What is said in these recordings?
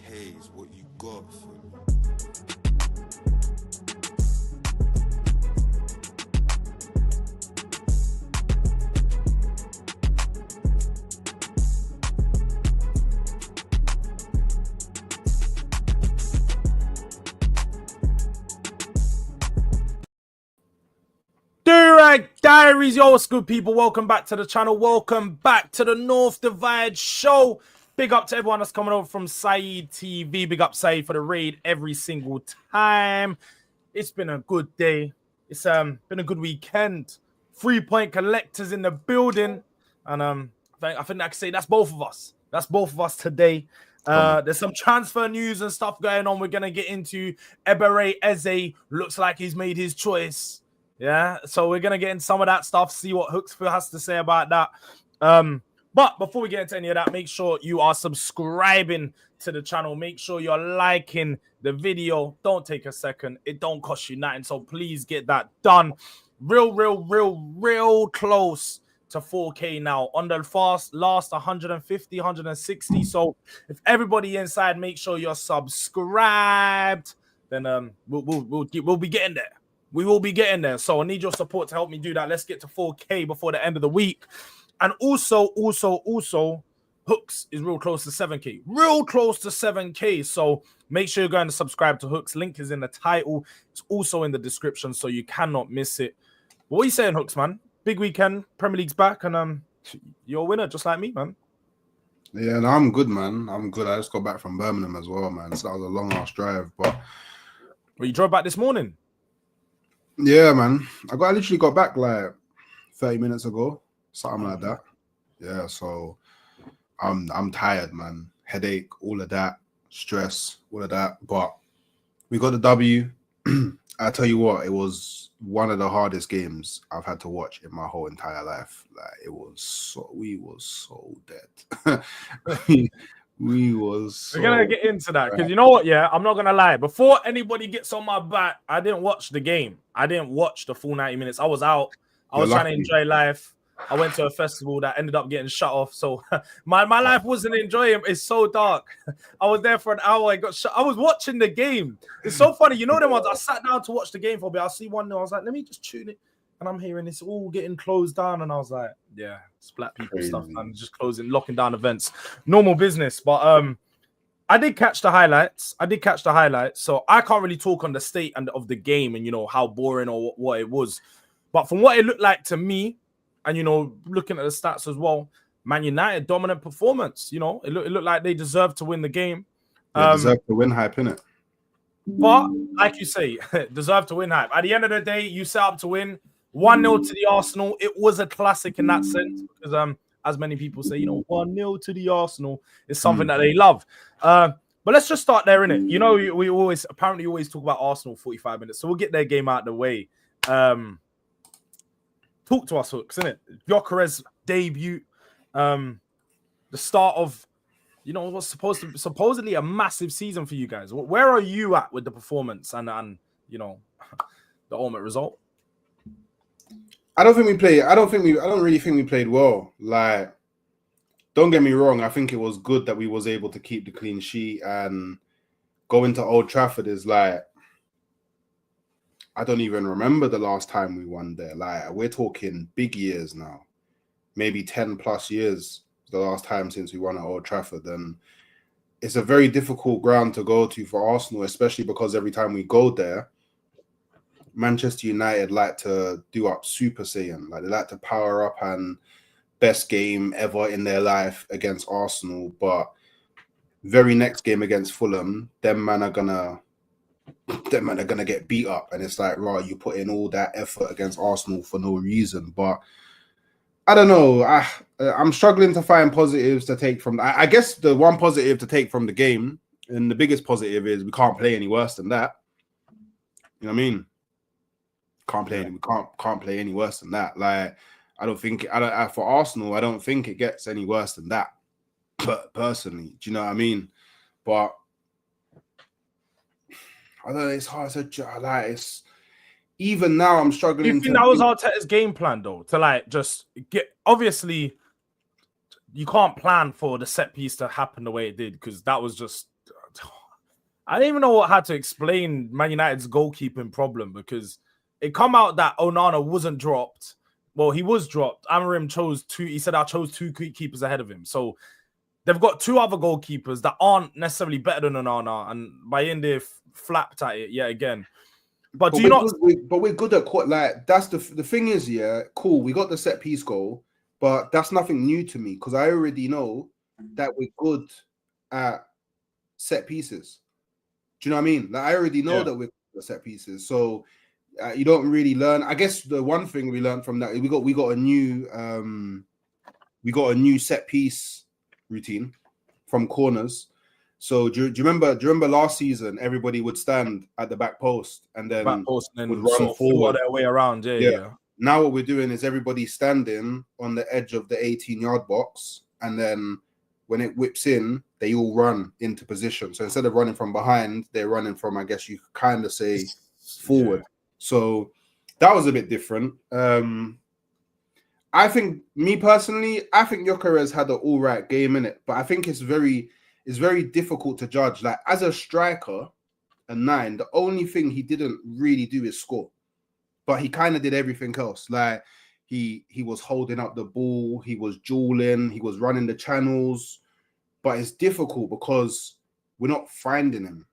pays what you got for me. Durag Diaries, yo, what's good, people? Welcome back to the channel. Welcome back to the North Divide show. Big up to everyone that's coming over from Saeed TV. Big up Saeed for the raid every single time. It's been a good day. It's been a good weekend. 3-point collectors in the building, and I think I can say that's both of us. That's both of us today. There's some transfer news and stuff going on. We're gonna get into Eze. Looks like he's made his choice. Yeah, so we're gonna get in some of that stuff, see what Hooksville has to say about that. But before we get into any of that, make sure you are subscribing to the channel. Make sure you're liking the video. Don't take a second. It don't cost you nothing. So please get that done. Real close to 4K now. On the last 150, 160. So if everybody inside, make sure you're subscribed. Then we'll be getting there. We will be getting there. So I need your support to help me do that. Let's get to 4K before the end of the week. And also, Hooks is real close to 7K. Real close to 7K. So make sure you're going to subscribe to Hooks. Link is in the title. It's also in the description, so you cannot miss it. What are you saying, Hooks, man? Big weekend. Premier League's back, and you're a winner just like me, man. Yeah, no, I'm good, man. I'm good. I just got back from Birmingham as well, man. So that was a long-ass drive, but... Well, you drove back this morning? Yeah, man. I literally got back like 30 minutes ago, something like that. Yeah, so I'm tired, man. Headache, all of that, stress, all of that. But we got the W. I tell you what, it was one of the hardest games I've had to watch in my whole entire life. Like we was so dead. We're gonna get into that because you know what? Yeah, I'm not gonna lie. Before anybody gets on my back, I didn't watch the game. I didn't watch the full 90 minutes. I was out. I was trying to enjoy life. I went to a festival that ended up getting shut off. So my life wasn't enjoying. It's so dark. I was there for an hour. I got shut. I was watching the game. It's so funny. You know them ones. I sat down to watch the game for a bit. I see 1-0. I was like, let me just tune it. And I'm hearing it's all getting closed down. And I was like, yeah, it's black people stuff. And just locking down events. Normal business. But I did catch the highlights. So I can't really talk on the state of the game and, you know, how boring or what it was. But from what it looked like to me, and, you know, looking at the stats as well, Man United, dominant performance. You know, it looked like they deserved to win the game. They deserve to win hype, innit? But, like you say, deserve to win hype. At the end of the day, you set up to win. 1-0 to the Arsenal. It was a classic in that sense because, as many people say, you know, 1-0 to the Arsenal is something that they love. But let's just start there, innit? You know, we always talk about Arsenal 45 minutes, so we'll get their game out of the way. Talk to us, Hooks, innit? Gyökeres debut, the start of, you know, what's supposedly a massive season for you guys. Where are you at with the performance and you know, the ultimate result? I don't really think we played well. Like, don't get me wrong. I think it was good that we was able to keep the clean sheet and go into Old Trafford is like, I don't even remember the last time we won there. Like, we're talking big years now, maybe 10 plus years, the last time since we won at Old Trafford. And it's a very difficult ground to go to for Arsenal, especially because every time we go there, Manchester United like to do up Super Saiyan. Like, they like to power up and best game ever in their life against Arsenal. But very next game against Fulham, them man are gonna get beat up, and it's like, right, you put in all that effort against Arsenal for no reason. But I don't know. I'm struggling to find positives to take from. I guess the one positive to take from the game, and the biggest positive, is we can't play any worse than that. You know what I mean? We can't play any worse than that. Like, for Arsenal, I don't think it gets any worse than that. But personally, do you know what I mean? But I don't know, it's hard to like. It's even now I'm struggling. You think that was Arteta's game plan, though, to like just get? Obviously, you can't plan for the set piece to happen the way it did because that was just I don't even know how to explain Man United's goalkeeping problem because it come out that Onana wasn't dropped. Well, he was dropped. Amorim chose two. He said I chose two keepers ahead of him. So they've got two other goalkeepers that aren't necessarily better than Onana, and by end they flapped at it yet again. But do you not? We're good at like that's the thing is, yeah, cool. We got the set piece goal, but that's nothing new to me because I already know that we're good at set pieces. Do you know what I mean? Like I already know that we're good at set pieces, so you don't really learn. I guess the one thing we learned from that is we got a new set piece routine from corners. So do you remember last season? Everybody would stand at the back post and then would run forward their way around. Yeah. Now what we're doing is everybody standing on the edge of the 18-yard box, and then when it whips in, they all run into position. So instead of running from behind, they're running from, I guess you kind of say, forward. Yeah. So that was a bit different. I think, me personally, I think Gyökeres had an all right game in it, but I think it's very difficult to judge. Like as a striker, a 9, the only thing he didn't really do is score, but he kind of did everything else. Like he was holding up the ball, he was dueling, he was running the channels, but it's difficult because we're not finding him.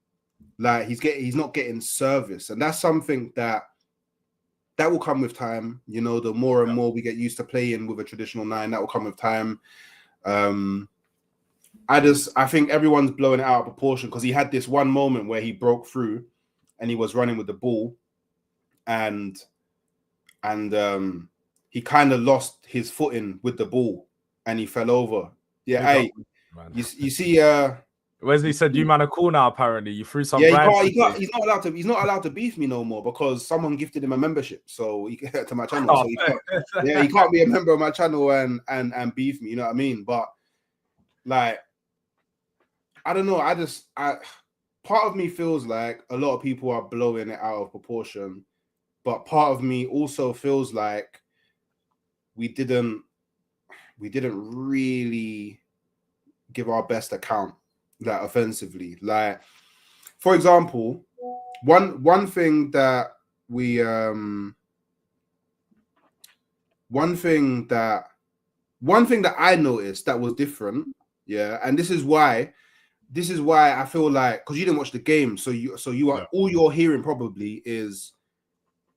Like he's not getting service, and that's something that will come with time. You know, the more and more we get used to playing with a traditional 9, that will come with time. I think everyone's blowing it out of proportion because he had this one moment where he broke through and he was running with the ball, and he kind of lost his footing with the ball and he fell over. Yeah, hey, you see, Wesley said you man are cool now. Apparently, you threw some. Yeah, he's not allowed to beef me no more because someone gifted him a membership, so he can to my channel. So he can't be a member of my channel and beef me. You know what I mean? But like, I don't know. Part of me feels like a lot of people are blowing it out of proportion, but part of me also feels like we didn't really give our best account, like offensively. Like, for example, one thing that I noticed that was different, yeah, and this is why I feel like, because you didn't watch the game, so you are all you're hearing probably is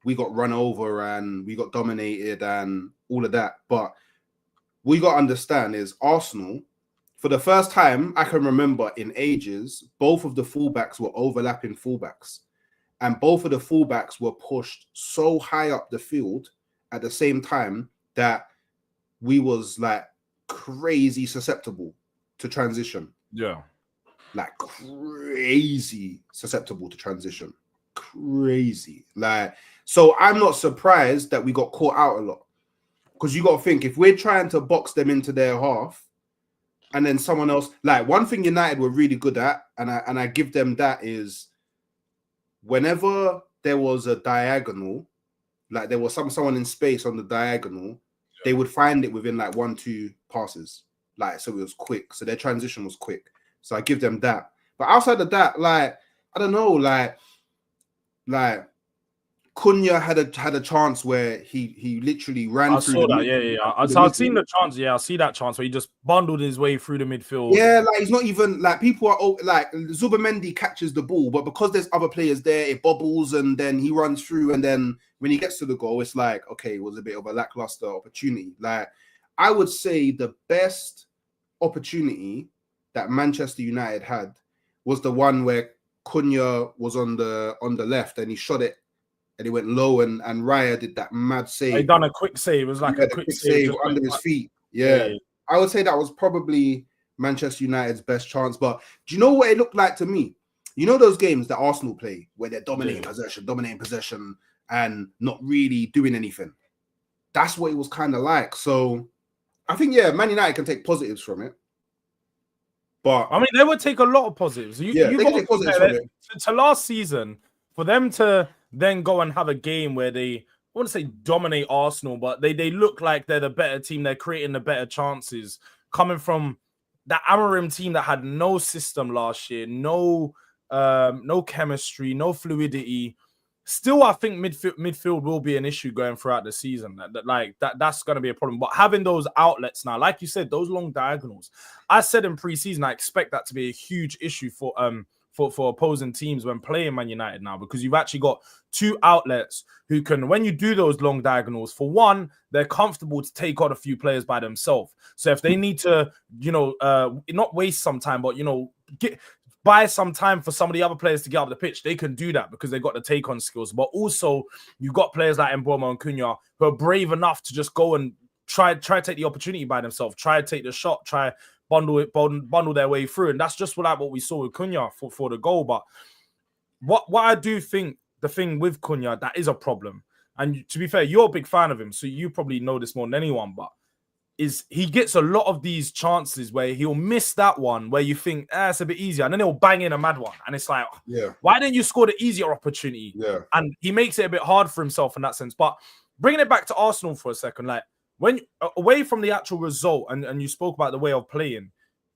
we got run over and we got dominated and all of that. But what you got to understand is Arsenal, for the first time I can remember in ages, both of the fullbacks were overlapping fullbacks, and both of the fullbacks were pushed so high up the field at the same time that we was like crazy susceptible to transition. Yeah. Like crazy susceptible to transition. Crazy. Like, so I'm not surprised that we got caught out a lot. Because you got to think, if we're trying to box them into their half, and then someone else, like one thing United were really good at, and I give them that, is whenever there was a diagonal, like there was someone in space on the diagonal, they would find it within like 1-2 passes. Like, so it was quick. So their transition was quick. So I give them that. But outside of that, like, I don't know, like Cunha had a chance where he literally ran I through. Saw that, yeah. I've seen the chance. Yeah, I see that chance where he just bundled his way through the midfield. Yeah, like he's not even like, people are like, Zubimendi catches the ball, but because there's other players there, it bobbles and then he runs through, and then when he gets to the goal, it's like, okay, it was a bit of a lackluster opportunity. Like, I would say the best opportunity that Manchester United had was the one where Cunha was on the left and he shot it and he went low, and Raya did that mad save. He done a quick save. It was like a quick save under his feet. Yeah. I would say that was probably Manchester United's best chance. But do you know what it looked like to me? You know those games that Arsenal play where they're dominating possession and not really doing anything? That's what it was kind of like. So I think, yeah, Man United can take positives from it. But I mean, they would take a lot of positives. You can take positives from it. To last season, for them to then go and have a game where they, I want to say dominate Arsenal, but they look like they're the better team. They're creating the better chances, coming from that Amorim team that had no system last year, no no chemistry, no fluidity. Still, I think midfield will be an issue going throughout the season. That's going to be a problem. But having those outlets now, like you said, those long diagonals, I said in preseason, I expect that to be a huge issue for opposing teams when playing Man United now, because you've actually got two outlets who can, when you do those long diagonals, for one, they're comfortable to take on a few players by themselves. So if they need to, not waste some time, but buy some time for some of the other players to get up the pitch, they can do that because they've got the take-on skills. But also, you've got players like Mbeumo and Cunha who are brave enough to just go and try to take the opportunity by themselves, try to take the shot, try bundle their way through. And that's just what we saw with Cunha for the goal. But what I do think, the thing with Cunha that is a problem, and to be fair, you're a big fan of him, so you probably know this more than anyone, but is he gets a lot of these chances where he'll miss that one where you think, it's a bit easier, and then he'll bang in a mad one. And it's like, why didn't you score the easier opportunity? Yeah. And he makes it a bit hard for himself in that sense. But bringing it back to Arsenal for a second, like when away from the actual result, and you spoke about the way of playing,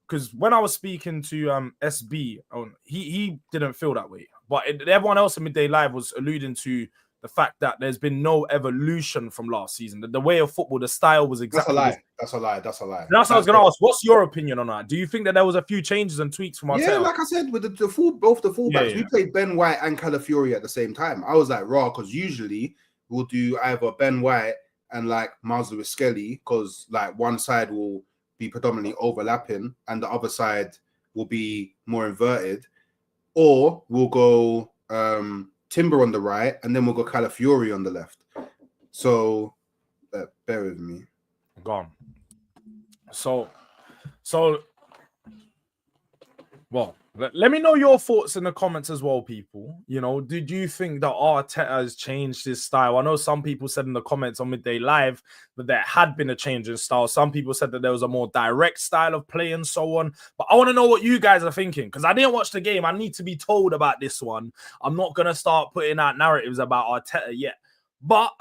because when I was speaking to SB, he didn't feel that way. But everyone else in Midday Live was alluding to the fact that there's been no evolution from last season. The way of football, the style was exactly... That's a lie. That's what I was going to ask. What's your opinion on that? Do you think that there was a few changes and tweaks from Arteta? Yeah, like I said, with both the fullbacks, we played Ben White and Calafiori at the same time. I was like, raw, because usually we'll do either Ben White and like Miles Lewis-Skelly, because like one side will be predominantly overlapping and the other side will be more inverted, or we'll go Timber on the right, and then we'll go Calafiori on the left. So, bear with me. Gone. So, well, let me know your thoughts in the comments as well, people. Did you think that Arteta has changed his style? I know some people said in the comments on Midday Live that there had been a change in style. Some people said that there was a more direct style of play and so on. But I want to know what you guys are thinking, because I didn't watch the game. I need to be told about this one. I'm not going to start putting out narratives about Arteta yet. But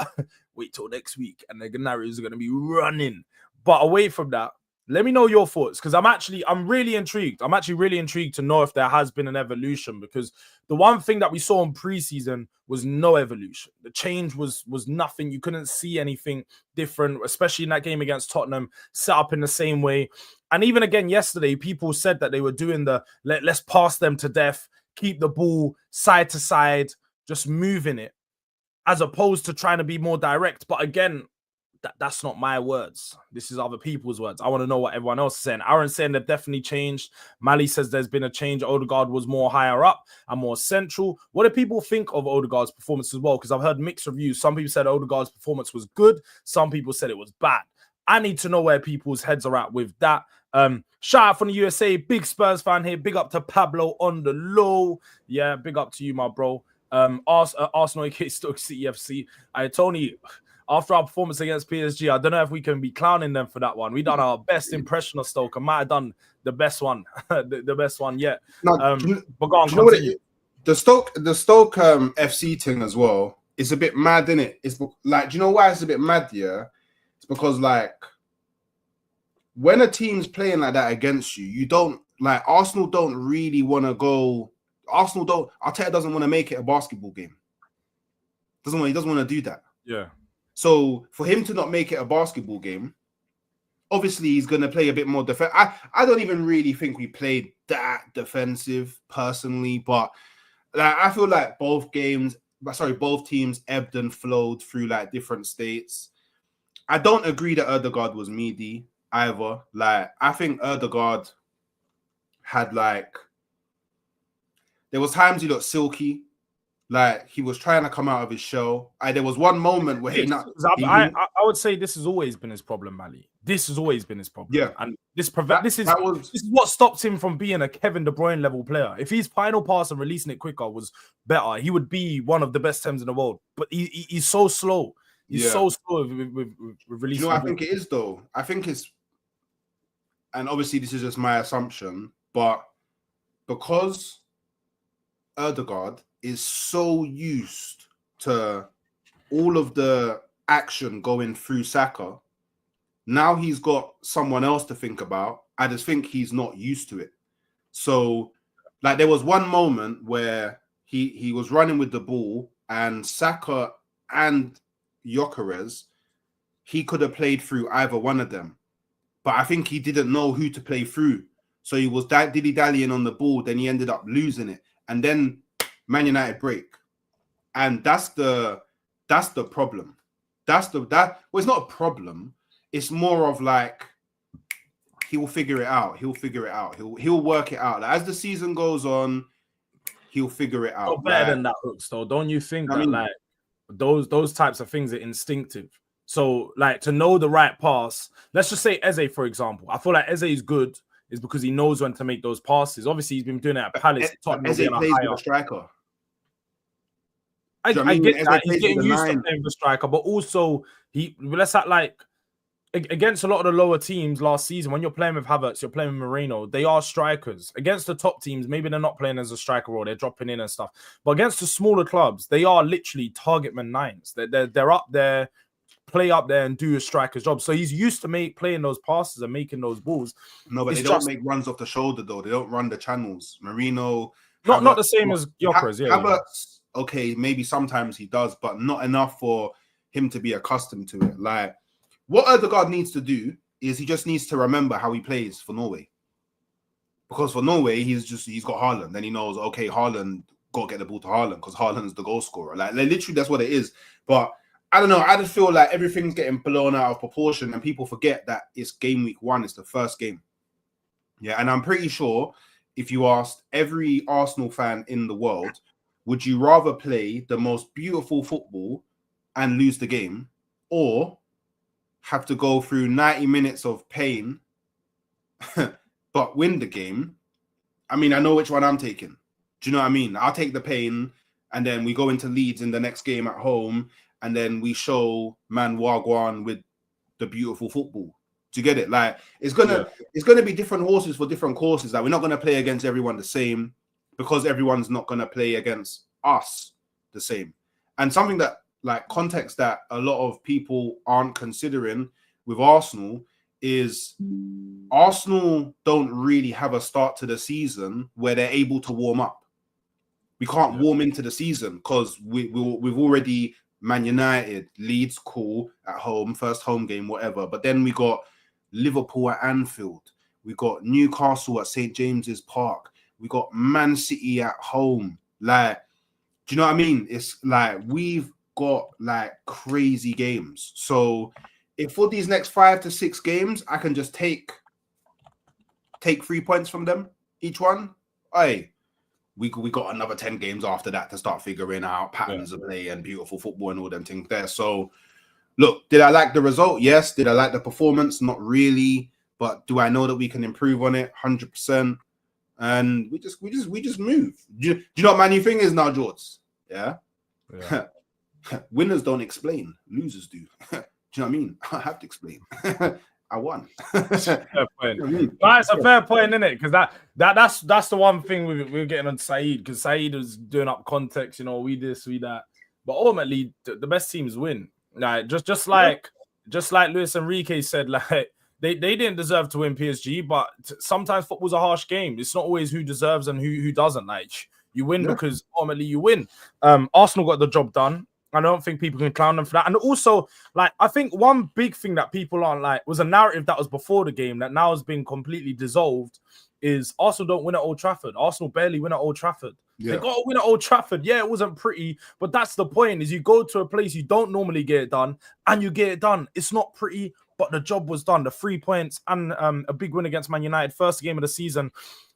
wait till next week, and the narratives are going to be running. But away from that, let me know your thoughts, because I'm really intrigued. I'm actually really intrigued to know if there has been an evolution, because the one thing that we saw in preseason was no evolution. The change was nothing. You couldn't see anything different, especially in that game against Tottenham, set up in the same way. And even again yesterday, people said that they were doing let's pass them to death, keep the ball side to side, just moving it, as opposed to trying to be more direct. But again, that's not my words. This is other people's words. I want to know what everyone else is saying. Aaron's saying they've definitely changed. Mali says there's been a change. Odegaard was more higher up and more central. What do people think of Odegaard's performance as well? Because I've heard mixed reviews. Some people said Odegaard's performance was good. Some people said it was bad. I need to know where people's heads are at with that. Shout out from the USA. Big Spurs fan here. Big up to Pablo on the low. Yeah, big up to you, my bro. Arsenal, aka Stoke City FC. Tony... After our performance against PSG, I don't know if we can be clowning them for that one. We done our best impression of Stoke. I might have done the best one, the best one yet. No, but go on, continue. The Stoke FC thing as well is a bit mad, isn't it? It's like, do you know why it's a bit mad? Yeah, it's because like when a team's playing like that against you, you don't like Arsenal. Don't really want to go. Arteta doesn't want to make it a basketball game. He doesn't want to do that. Yeah. So for him to not make it a basketball game, obviously he's going to play a bit more defense. I don't even really think we played that defensive personally, but like, I feel like both teams ebbed and flowed through like different states. I don't agree that Ødegaard was meaty either. Like, I think Ødegaard had like, there was times he looked silky. Like, he was trying to come out of his shell. There was one moment where I would say this has always been his problem, Mali. This has always been his problem. Yeah. And this is what stops him from being a Kevin De Bruyne level player. If his final pass and releasing it quicker was better, he would be one of the best teams in the world. But he's so slow. He's so slow with releasing. You know what I think it is, though? I think it's, and obviously this is just my assumption, but because Ødegaard is so used to all of the action going through Saka, now he's got someone else to think about. I just think he's not used to it. So Like there was one moment where he was running with the ball and Saka and Gyökeres, he could have played through either one of them. But I think he didn't know who to play through. So he was dilly-dallying on the ball, then he ended up losing it. And then Man United break. And that's the problem. Well, it's not a problem. It's more of like he will figure it out. He'll work it out. Like, as the season goes on, he'll figure it out. Not better than that, Hooks, though. Don't you think that like those types of things are instinctive? So, like, to know the right pass, let's just say Eze, for example. I feel like Eze is good is because he knows when to make those passes. Obviously, he's been doing it at Palace. Tottenham, Eze plays with a striker. I get that. He's getting used to playing with a striker, but also, let's act like against a lot of the lower teams last season, when you're playing with Havertz, you're playing with Moreno, they are strikers. Against the top teams, maybe they're not playing as a striker role, they're dropping in and stuff. But against the smaller clubs, they are literally target man nines. They're up there, play up there and do a striker's job. So he's used to playing those passes and making those balls. No, but they don't make runs off the shoulder though. They don't run the channels. Moreno, not the same as Gyökeres. Havertz, okay, maybe sometimes he does, but not enough for him to be accustomed to it. Like what Ødegaard needs to do is he just needs to remember how he plays for Norway. Because for Norway, he's got Haaland. Then he knows, okay, Haaland got to get the ball to Haaland because Haaland's the goal scorer. Like literally, that's what it is. But I don't know. I just feel like everything's getting blown out of proportion and people forget that it's game week 1. It's the first game. Yeah, and I'm pretty sure if you asked every Arsenal fan in the world, would you rather play the most beautiful football and lose the game or have to go through 90 minutes of pain but win the game? I mean, I know which one I'm taking. Do you know what I mean? I'll take the pain and then we go into Leeds in the next game at home and then we show Man Wagwan with the beautiful football. Do you get it? Like it's gonna be different horses for different courses. Like we're not gonna play against everyone the same because everyone's not gonna play against us the same. And something that like context that a lot of people aren't considering with Arsenal is Arsenal don't really have a start to the season where they're able to warm up. We can't warm into the season because we've already Man United, Leeds, cool at home, first home game, whatever. But then we got Liverpool at Anfield. We got Newcastle at St. James's Park. We got Man City at home. Like, do you know what I mean? It's like we've got like crazy games. So if for these next 5 to 6 games, I can just take 3 points from them, each one, hey, we got another 10 games after that to start figuring out patterns of play and beautiful football and all them things there. So look, did I like the result? Yes. Did I like the performance? Not really. But do I know that we can improve on it? 100%. And we just move. Do you know what my new thing is now, Jords? Yeah. Winners don't explain, losers do. Do you know what I mean? I have to explain. I won. Fair point. It's a fair point, isn't it? Because that's the one thing we're getting on Saeed, because Saeed was doing up context, you know, we this, we that. But ultimately, the best teams win. Like just like Luis Enrique said, like they didn't deserve to win PSG, but sometimes football's a harsh game. It's not always who deserves and who doesn't. Like you win because ultimately you win. Arsenal got the job done. I don't think people can clown them for that. And also, like, I think one big thing that people aren't like was a narrative that was before the game that now has been completely dissolved is Arsenal don't win at Old Trafford. Arsenal barely win at Old Trafford. Yeah. They got to win at Old Trafford. Yeah, it wasn't pretty, but that's the point, is you go to a place you don't normally get it done and you get it done. It's not pretty, but the job was done. The 3 points and a big win against Man United, first game of the season.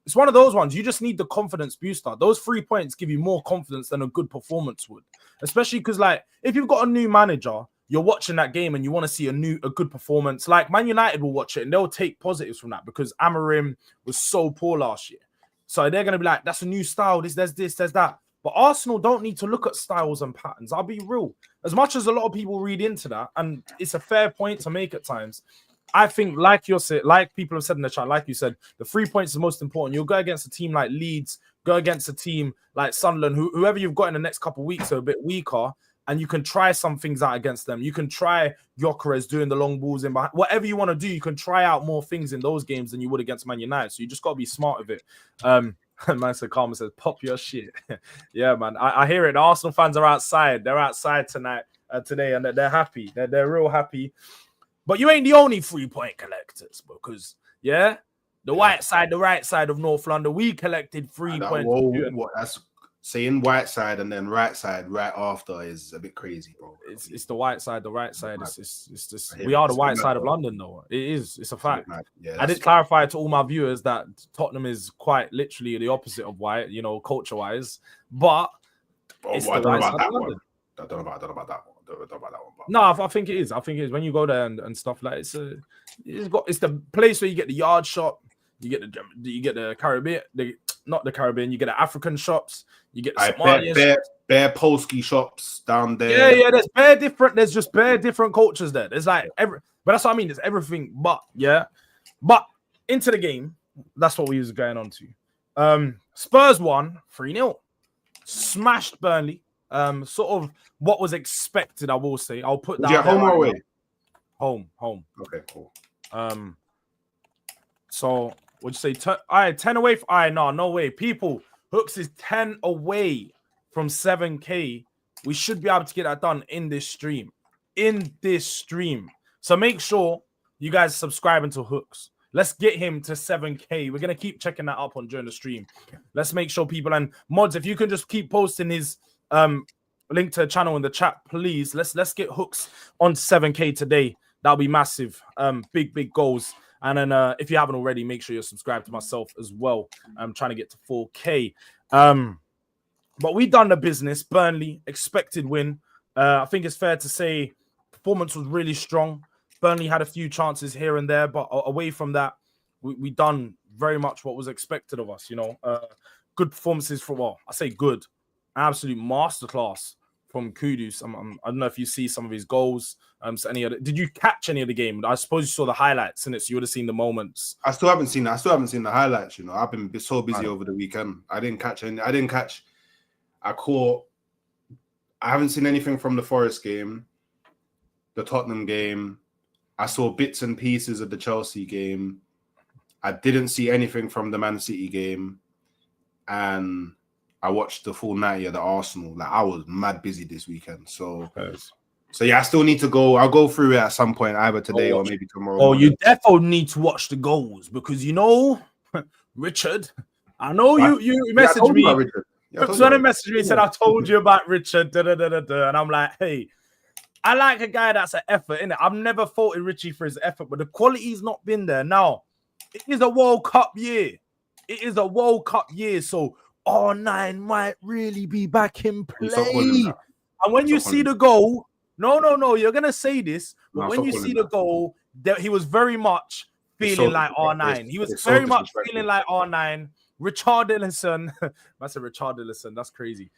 It's one of those ones. You just need the confidence booster. Those 3 points give you more confidence than a good performance would. Especially because, like, if you've got a new manager, you're watching that game and you want to see a good performance. Like, Man United will watch it and they'll take positives from that because Amorim was so poor last year. So they're going to be like, that's a new style. There's that. But Arsenal don't need to look at styles and patterns. I'll be real. As much as a lot of people read into that, and it's a fair point to make at times, I think, like people have said in the chat, like you said, the 3 points is most important. You'll go against a team like Leeds, go against a team like Sunderland, whoever you've got in the next couple of weeks are a bit weaker, and you can try some things out against them. You can try Gyökeres doing the long balls in behind. Whatever you want to do, you can try out more things in those games than you would against Man United. So you just got to be smart with it. Man said, Carmen says, pop your shit. Yeah, man. I hear it. The Arsenal fans are outside. They're outside tonight, today, and they're happy. They're real happy. But you ain't the only 3-point collectors, because, yeah, the white side, the right side of North London, we collected 3 points. What that's saying white side and then right side right after is a bit crazy, bro. It's the white side, the right side. It's just we are the white side of London, though. It is. It's a fact. Yeah, I did clarify to all my viewers that Tottenham is quite literally the opposite of white, you know, culture-wise. But it's the white side of London. I don't know about that one. No, I think it is. I think it is when you go there and stuff like it's the place where you get the yard shop, you get the Caribbean, not the Caribbean, you get the African shops, you get the Somalian bare Polski shops down there. Yeah, there's just bare different cultures there. There's like but that's what I mean. There's everything, but into the game, that's what we was going on to. Spurs won 3-0, smashed Burnley. Sort of what was expected, I will say. I'll put that. Yeah, home or away? Home. Okay, cool. So would you say 10 away? No way. People, Hooks is 10 away from 7K. We should be able to get that done in this stream. So make sure you guys subscribe into Hooks. Let's get him to 7K. We're gonna keep checking that up during the stream. Let's make sure people and mods, if you can just keep posting his link to the channel in the chat, please. Let's get Hooks on 7K today. That'll be massive. Big goals. And then if you haven't already, make sure you're subscribed to myself as well. I'm trying to get to 4K. But we done the business. Burnley, expected win. I think it's fair to say performance was really strong. Burnley had a few chances here and there, but away from that, we done very much what was expected of us, you know. Good performances I say good. Absolute masterclass from Kudus. I don't know if you see some of his goals. Did you catch any of the game? I suppose you saw the highlights in it, so you would have seen the moments. I still haven't seen that. I still haven't seen the highlights. You know, I've been so busy over the weekend. I haven't seen anything from the Forest game, the Tottenham game. I saw bits and pieces of the Chelsea game. I didn't see anything from the Man City game, and I watched the full 90 of the Arsenal. Like, I was mad busy this weekend. So yeah, I still need to go. I'll go through it at some point, either today or maybe tomorrow. Oh, you definitely need to watch the goals because, you know, Richard, I know you messaged me. Someone messaged me and said, I told you about Richard. And I'm like, hey, I like a guy that's an effort, innit? I've never faulted Richie for his effort, but the quality's not been there. Now, it is a World Cup year. So R9 might really be back in play. And when you see the goal, no, you're going to say this, but when you see the goal, he was very much feeling like R9. He was very much feeling like R9. Richarlison. I said Richarlison. That's crazy.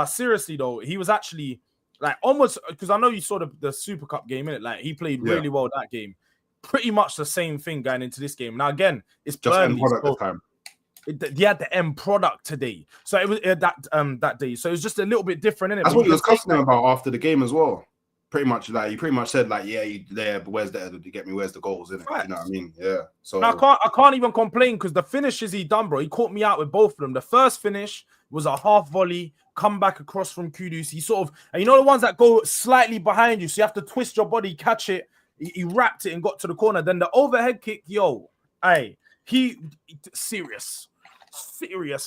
Seriously though, he was actually like almost, because I know you saw the Super Cup game, innit? Like he played really well that game. Pretty much the same thing going into this game. Now again, it's just Burnley. He had the end product today, so it was that day. So it was just a little bit different, innit? That's what he was cussing him about after the game as well. Pretty much, like he pretty much said, like, yeah, you there, but where's the goals, innit? Right. You know what I mean? Yeah. So I can't even complain because the finishes he done, bro. He caught me out with both of them. The first finish was a half volley, come back across from Kudus. He sort of, and you know the ones that go slightly behind you, so you have to twist your body, catch it. He wrapped it and got to the corner. Then the overhead kick, serious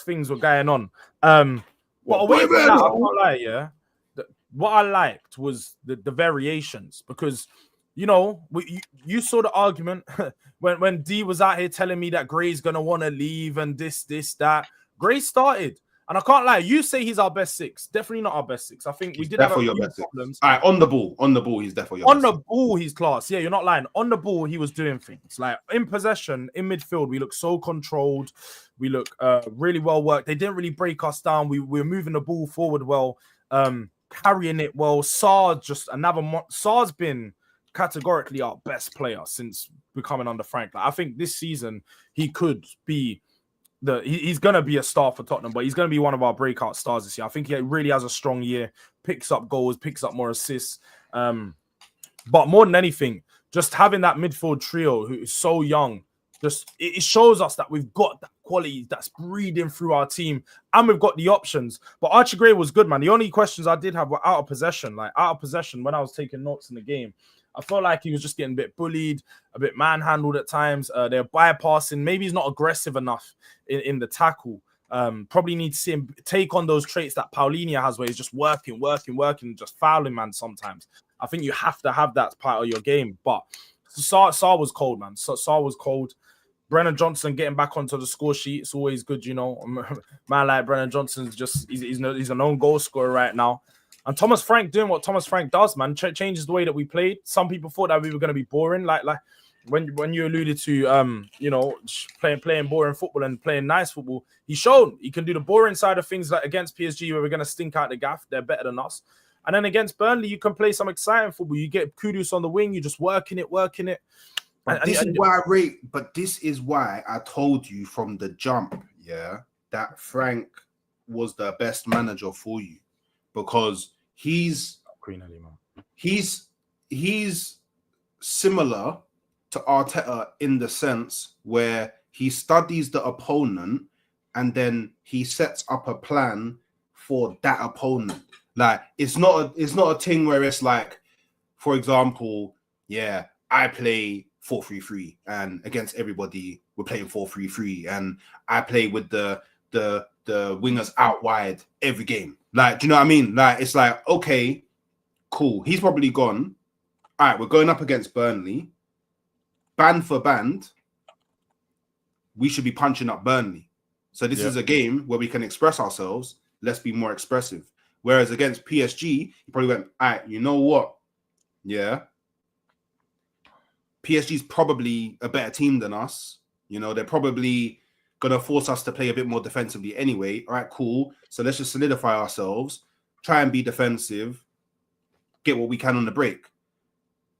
things were going on. But away from that, I can't lie, what I liked was the variations because, you know, you saw the argument when D was out here telling me that Gray's going to want to leave and this, that. Gray started. And I can't lie, you say he's our best six. Definitely not our best six. I think we did have a few problems. All right, on the ball, he's definitely your best six. On the ball, he's class. Yeah, you're not lying. On the ball, he was doing things. Like in possession, in midfield, we look so controlled. We look really well worked. They didn't really break us down. We were moving the ball forward well, carrying it well. Sar's been categorically our best player since becoming under Frank. Like, I think this season he could be he's going to be a star for Tottenham, but he's going to be one of our breakout stars this year. I think he really has a strong year, picks up goals, picks up more assists. But more than anything, just having that midfield trio who is so young, just it shows us that we've got that quality that's breathing through our team, and we've got the options. But Archie Gray was good, man. The only questions I did have were out of possession. Like out of possession, when I was taking notes in the game, I felt like he was just getting a bit bullied, a bit manhandled at times. They're bypassing. Maybe he's not aggressive enough in the tackle. Probably need to see him take on those traits that Paulinho has, where he's just working, and just fouling, man. Sometimes I think you have to have that part of your game. But Saar was cold, man. Saar was cold. Brennan Johnson getting back onto the score sheet. It's always good, you know. Man like Brennan Johnson's just he's a known goal scorer right now. And Thomas Frank doing what Thomas Frank does, man, changes the way that we played. Some people thought that we were going to be boring, like when you alluded to you know, playing boring football and playing nice football. He's shown he can do the boring side of things, like against PSG where we're going to stink out the gaff. They're better than us. And then against Burnley, you can play some exciting football. You get Kudus on the wing, you're just working it. But this is why I told you from the jump, yeah, that Frank was the best manager for you, because he's similar to Arteta in the sense where he studies the opponent and then he sets up a plan for that opponent. Like it's not a thing where it's like, for example, yeah, I play 4-3-3 and against everybody we're playing 4-3-3 and I play with the wingers out wide every game. Like, do you know what I mean? Like, it's like, okay, cool. He's probably gone. All right, we're going up against Burnley. Band for band, we should be punching up Burnley. So this is a game where we can express ourselves. Let's be more expressive. Whereas against PSG, he probably went, all right, you know what? Yeah. PSG's probably a better team than us. You know, they're probably going to force us to play a bit more defensively anyway. All right, cool. So let's just solidify ourselves, try and be defensive, get what we can on the break.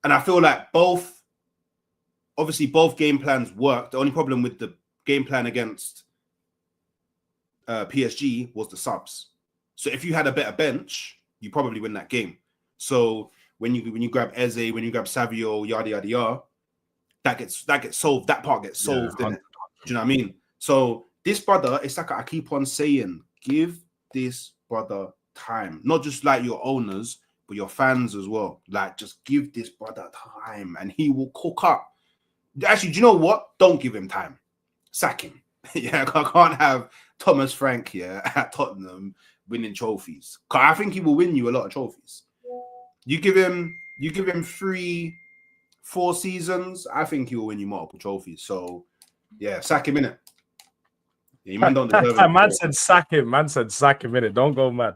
And I feel like both game plans worked. The only problem with the game plan against PSG was the subs. So if you had a better bench, you probably win that game. So when you grab Eze, when you grab Savio, yada yada yada, that gets solved. That part gets solved. Yeah, do you know what I mean? So this brother, it's like I keep on saying, give this brother time. Not just like your owners, but your fans as well. Like, just give this brother time, and he will cook up. Actually, do you know what? Don't give him time. Sack him. Yeah, I can't have Thomas Frank here at Tottenham winning trophies. I think he will win you a lot of trophies. You give him 3-4 seasons, I think he will win you multiple trophies. So yeah, sack him in it. Yeah, man don't deserve it. Man said sack him. Man said sack him in it. Don't go mad.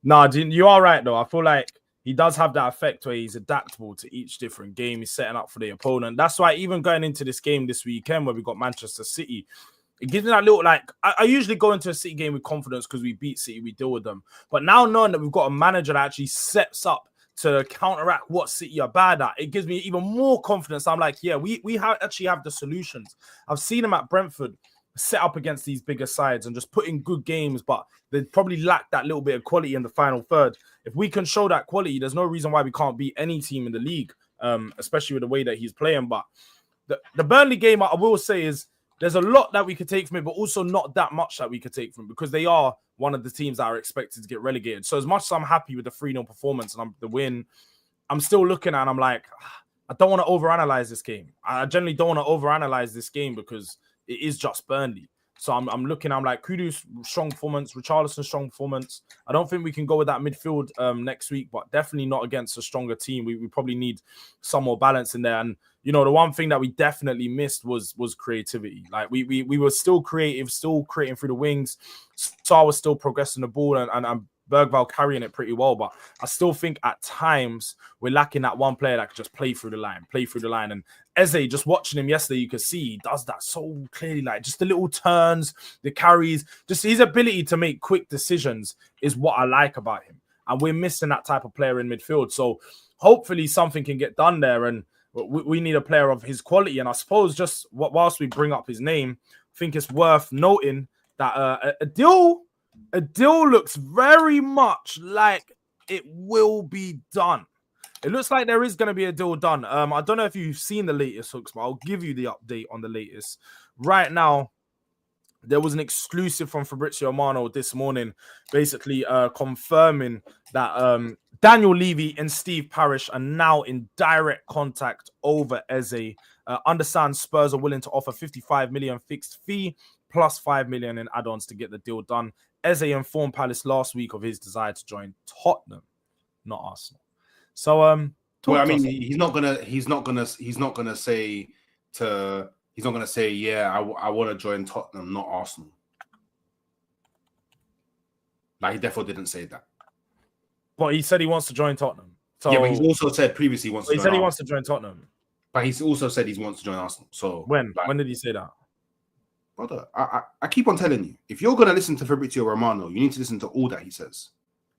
Nah, you are right though. I feel like he does have that effect where he's adaptable to each different game. He's setting up for the opponent. That's why even going into this game this weekend where we got Manchester City, it gives me that little, like, I usually go into a City game with confidence because we beat City, we deal with them. But now knowing that we've got a manager that actually sets up to counteract what City are bad at, it gives me even more confidence. I'm like, yeah, we actually have the solutions. I've seen them at Brentford set up against these bigger sides and just put in good games, but they probably lack that little bit of quality in the final third. If we can show that quality, there's no reason why we can't beat any team in the league, especially with the way that he's playing. But the Burnley game, I will say, is there's a lot that we could take from it, but also not that much that we could take from it because they are one of the teams that are expected to get relegated. So as much as I'm happy with the 3-0 performance and the win, I'm still looking at it and I'm like, I don't want to overanalyze this game. I generally don't want to overanalyze this game because it is just Burnley. So I'm looking, I'm like, Kudus, strong performance, Richarlison, strong performance. I don't think we can go with that midfield next week, but definitely not against a stronger team. We probably need some more balance in there. And, you know, the one thing that we definitely missed was creativity. Like, we were still creative, still creating through the wings. Saar was still progressing the ball and Bergvall carrying it pretty well, but I still think at times we're lacking that one player that could just play through the line. And Eze, just watching him yesterday, you could see he does that so clearly, like just the little turns, the carries, just his ability to make quick decisions is what I like about him. And we're missing that type of player in midfield. So hopefully something can get done there. And we need a player of his quality. And I suppose just whilst we bring up his name, I think it's worth noting that a deal looks very much like it will be done. It looks like there is going to be a deal done. I don't know if you've seen the latest hooks, but I'll give you the update on the latest. Right now, there was an exclusive from Fabrizio Romano this morning, basically confirming that Daniel Levy and Steve Parish are now in direct contact over Eze. Understand Spurs are willing to offer 55 million fixed fee plus 5 million in add-ons to get the deal done. Eze informed Palace last week of his desire to join Tottenham, not Arsenal. So, well, I mean, he's not gonna say, yeah, I want to join Tottenham, not Arsenal. Like, he definitely didn't say that. But he said he wants to join Tottenham. So, yeah, but he's also said previously he wants to join Tottenham. But he's also said he wants to join Arsenal. So when did he say that? Brother, I keep on telling you, if you're gonna listen to Fabrizio Romano, you need to listen to all that he says.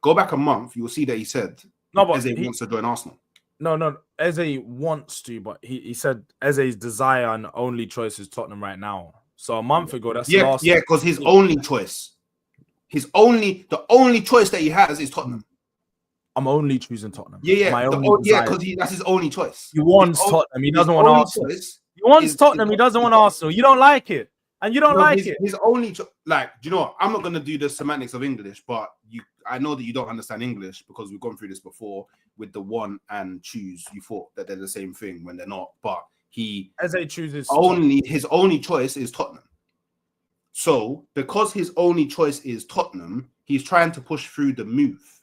Go back a month, you will see that he said Eze wants to join Arsenal. No, Eze wants to, but he said Eze's desire and only choice is Tottenham right now. So a month ago, that's because his only choice, the only choice that he has is Tottenham. I'm only choosing Tottenham. Because that's his only choice. He wants Tottenham. He doesn't want Arsenal. He wants Tottenham. He doesn't want Arsenal. You don't like it, and you don't like it. His only do you know what? I'm not gonna do the semantics of English, but I know that you don't understand English because we've gone through this before with the want and choose. You thought that they're the same thing when they're not, but Eze chooses his only choice is Tottenham. So because his only choice is Tottenham, he's trying to push through the move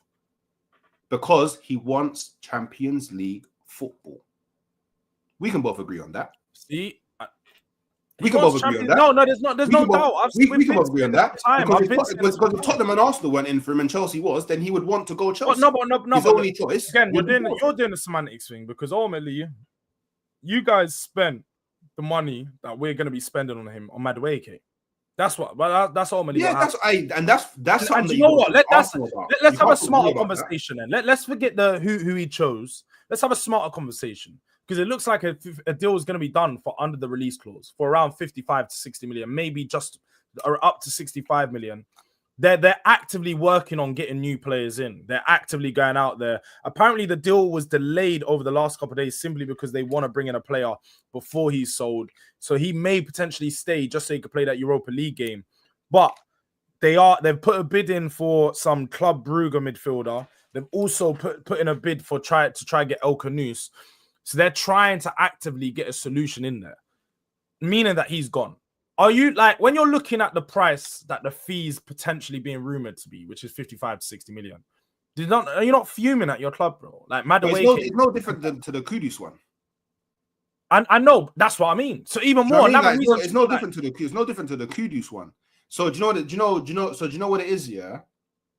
because he wants Champions League football. We can both agree on that. See. We can both agree on that. No, there's no doubt. We can both agree on that. Because if Tottenham and Arsenal weren't in for him and Chelsea was, then he would want to go Chelsea. No. His only choice. Again, you're doing the semantics thing because ultimately, you guys spent the money that we're going to be spending on him on Madueke. That's what. But that's ultimately. Yeah, that's something. And you know what? Let's have a smarter conversation then. Let's forget who he chose. Let's have a smarter conversation. Because it looks like a deal is going to be done for under the release clause for around 55 to 60 million, maybe just or up to 65 million. They're actively working on getting new players in. They're actively going out there. Apparently, the deal was delayed over the last couple of days simply because they want to bring in a player before he's sold. So he may potentially stay just so he could play that Europa League game. But they've put a bid in for some Club Brugge midfielder. They've also put in a bid to try get El Khanous. So they're trying to actively get a solution in there, meaning that he's gone. Are you when you're looking at the price that the fees potentially being rumored to be, which is 55 to 60 million? Are you not fuming at your club, bro? It's no different than to the Kudus one. I know that's what I mean. So even more, it's no different to the Kudus one. So do you know what it is? Yeah.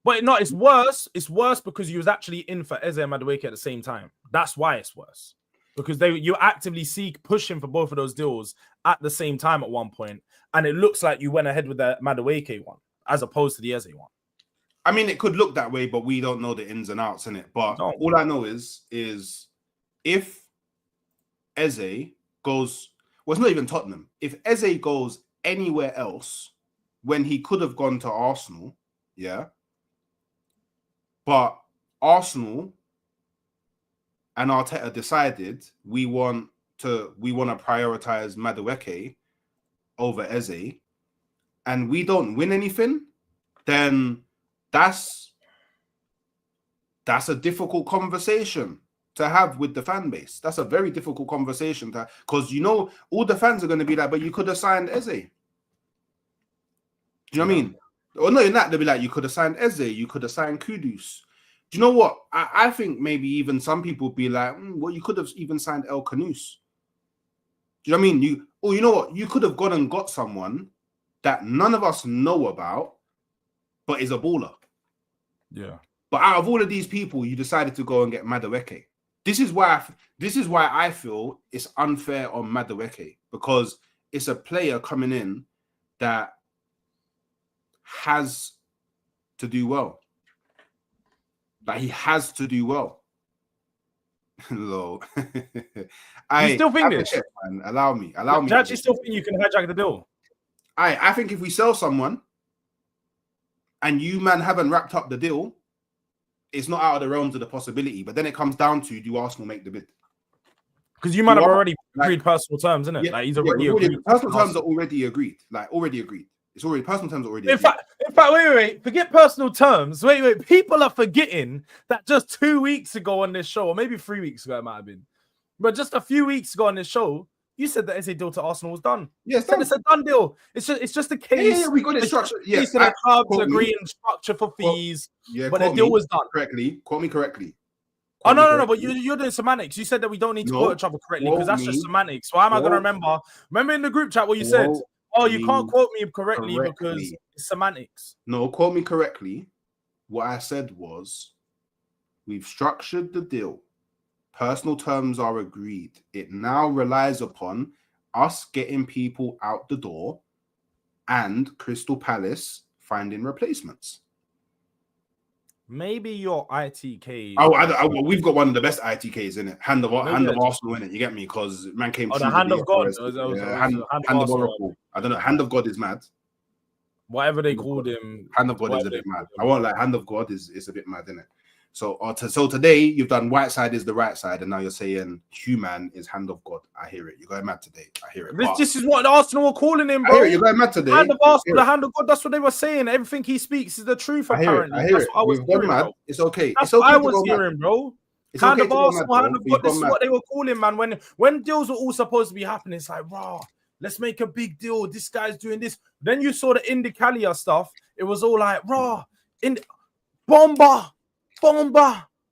But no, it's worse. It's worse because you was actually in for Eze and Madueke at the same time. That's why it's worse. Because you actively pushing for both of those deals at the same time at one point, and it looks like you went ahead with the Madueke one as opposed to the Eze one. I mean, it could look that way, but we don't know the ins and outs in it. But all I know is if Eze goes, well, it's not even Tottenham. If Eze goes anywhere else when he could have gone to Arsenal, yeah. But Arsenal and Arteta decided we want to prioritize Madueke over Eze, and we don't win anything, then that's a difficult conversation to have with the fan base. That's a very difficult conversation to, because all the fans are going to be like, but you could have signed Eze. Do you know what I mean? Or no, in that they'll be like, you could have signed Eze, you could have signed Kudus. Do you know what? I think maybe even some people be like, well, you could have even signed El Khanous. Do you know what I mean? You know what? You could have gone and got someone that none of us know about, but is a baller. Yeah. But out of all of these people, you decided to go and get Madueke. This is why I feel it's unfair on Madueke, because it's a player coming in that has to do well. Like, he has to do well. Low. You still think this? Man. Allow me. Do you actually still think you can hijack the deal? I think if we sell someone and you, man, haven't wrapped up the deal, it's not out of the realms of the possibility. But then it comes down to, do Arsenal make the bid? Because you might have already agreed personal terms, isn't it? Yeah, like he's already agreed. Personal terms are already agreed. Like already agreed. It's already personal terms are already. In fact, wait. Forget personal terms. Wait. People are forgetting that just 2 weeks ago on this show, or maybe 3 weeks ago it might have been, but just a few weeks ago on this show, you said that Eze deal to Arsenal was done. Yes, it's a done deal. It's just a case. Yeah, we got it structured. Yeah, the clubs agreeing structure for fees. But the deal was done. Quote me correctly. No. But you're doing semantics. You said that we don't need to quote each other correctly because that's just semantics. Why am I going to remember? Remember in the group chat what you said? Oh, you can't quote me correctly because it's semantics. No, quote me correctly. What I said was, we've structured the deal. Personal terms are agreed. It now relies upon us getting people out the door and Crystal Palace finding replacements. Maybe your ITK. We've got one of the best ITKs in it. Hand of Arsenal in it. You get me? Because man came. The hand of God. Hand of Oracle. I don't know. Hand of God is mad. Whatever they called him. Hand of God is a bit mad. I won't like. Hand of God is a bit mad, isn't it? So today you've done white side is the right side, and now you're saying human is hand of God. I hear it. You're going mad today. I hear it. This is what Arsenal were calling him, bro. I hear it. You're going mad today. Hand of Arsenal, the hand of God. That's what they were saying. Everything he speaks is the truth. Apparently, I hear it. We've gone mad. It's okay. That's what I was hearing, bro. Hand of Arsenal, hand of God. This is what they were calling, man. When deals were all supposed to be happening, it's like, raw. Let's make a big deal. This guy's doing this. Then you saw the Indicalia stuff. It was all like, raw. Bomba.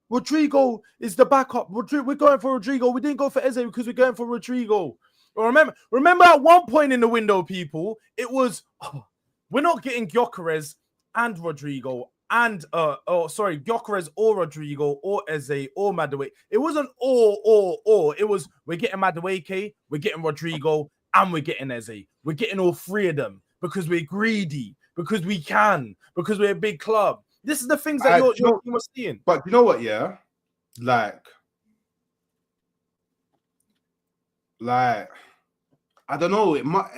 Rodrigo is the backup. We're going for Rodrigo. We didn't go for Eze because we're going for Rodrigo. Remember at one point in the window, people, it was, we're not getting Gyökeres and Rodrigo and, Gyökeres or Rodrigo or Eze or Madueke. It wasn't or. It was, we're getting Madueke, we're getting Rodrigo, and we're getting Eze. We're getting all three of them because we're greedy, because we can, because we're a big club. This is the things that your team was seeing. But you know what, yeah? Like, I don't know. It must